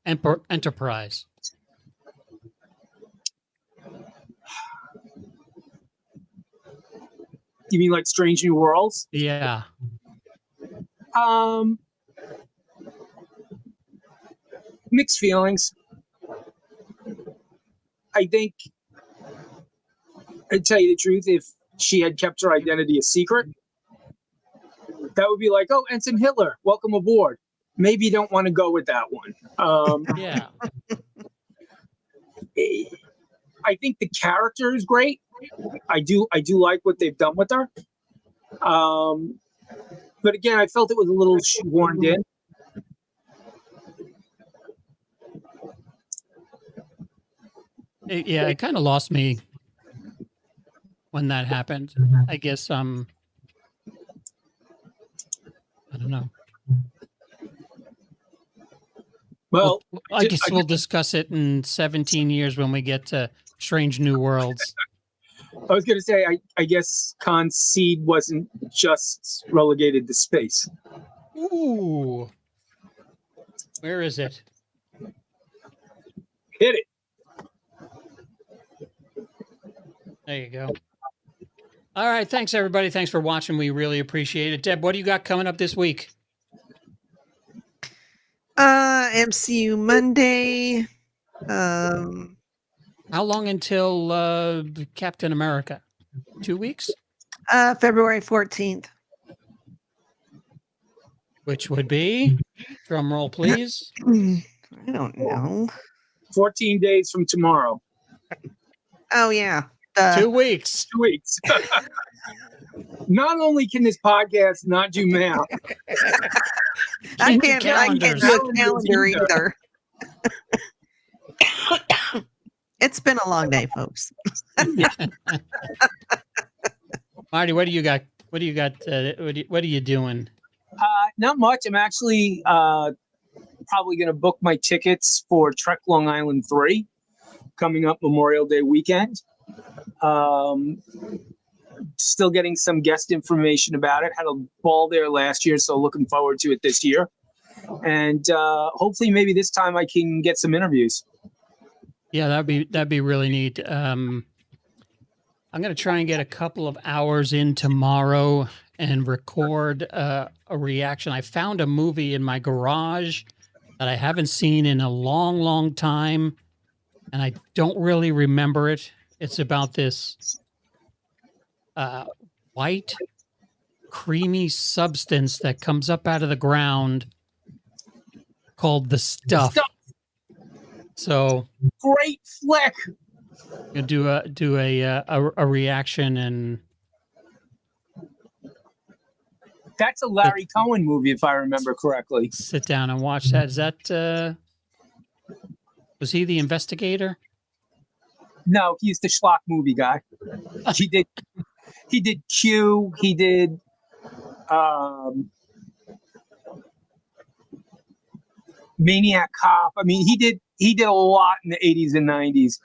S1: Enterprise?
S2: You mean like Strange New Worlds?
S1: Yeah.
S2: Mixed feelings. I think, I'd tell you the truth, if she had kept her identity a secret, that would be like, oh, Ensign Hitler, welcome aboard. Maybe you don't want to go with that one.
S1: Yeah.
S2: I think the character is great. I do like what they've done with her. But again, I felt it was a little shoehorned in.
S1: It kind of lost me when that happened. I guess I don't know.
S2: Well,
S1: I guess we'll discuss it in 17 years when we get to Strange New Worlds.
S2: I was going to say, I guess Khan's seed wasn't just relegated to space.
S1: Ooh. Where is it?
S2: Hit it.
S1: There you go. All right. Thanks, everybody. Thanks for watching. We really appreciate it. Deb, what do you got coming up this week?
S3: MCU Monday.
S1: How long until Captain America? 2 weeks?
S3: February 14th.
S1: Which would be? Drum roll, please.
S3: I don't know.
S2: 14 days from tomorrow.
S3: Oh yeah.
S1: 2 weeks.
S2: 2 weeks. Not only can this podcast not do math,
S3: I
S1: Keep
S3: can't
S1: your
S3: do
S1: calendars.
S3: calendar either. It's been a long day, folks.
S1: Marty, what do you got? What do you got? What are you doing?
S2: not much. I'm actually probably going to book my tickets for Trek Long Island 3 coming up Memorial Day weekend. Still getting some guest information about it. Had a ball there last year, so looking forward to it this year. And hopefully maybe this time I can get some interviews.
S1: Yeah, that'd be really neat. I'm going to try and get a couple of hours in tomorrow and record a reaction. I found a movie in my garage that I haven't seen in a long, long time, and I don't really remember it. It's about this white, creamy substance that comes up out of the ground called the stuff. So
S2: great flick.
S1: You do a reaction, and
S2: that's a Larry Cohen movie, if I remember correctly.
S1: Sit down and watch that. Is that was he the investigator?
S2: No, he's the schlock movie guy. He did Q. He did Maniac Cop. I mean, he did a lot in the 80s and 90s.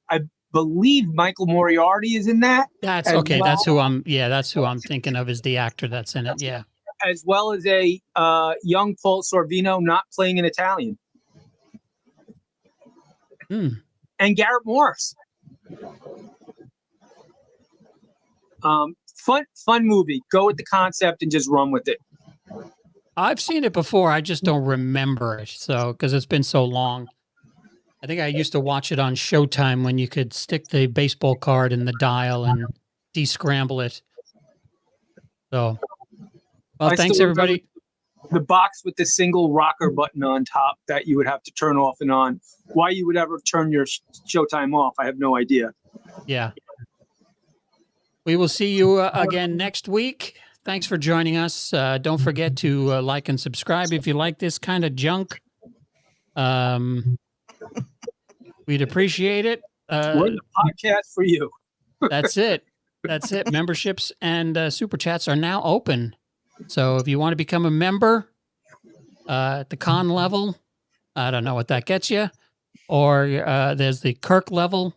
S2: I believe Michael Moriarty is in that.
S1: That's okay. Well. That's who I'm thinking of as the actor that's in it. Yeah.
S2: As well as a young Paul Sorvino not playing an Italian. And Garrett Morris. Fun movie. Go with the concept and just run with it.
S1: I've seen it before. I just don't remember it. So, because it's been so long. I think I used to watch it on Showtime when you could stick the baseball card in the dial and descramble it. So, well, thanks everybody.
S2: The box with the single rocker button on top that you would have to turn off and on. Why you would ever turn your Showtime off, I have no idea.
S1: Yeah. We will see you again next week. Thanks for joining us. Don't forget to like and subscribe if you like this kind of junk. We'd appreciate it.
S2: We're the podcast for you.
S1: That's it. That's it. Memberships and super chats are now open. So if you want to become a member at the Khan level, I don't know what that gets you. Or there's the Kirk level.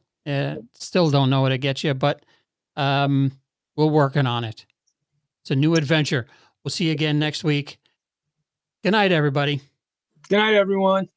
S1: Still don't know what it gets you, but we're working on it. It's a new adventure. We'll see you again next week. Good night, everybody.
S2: Good night, everyone.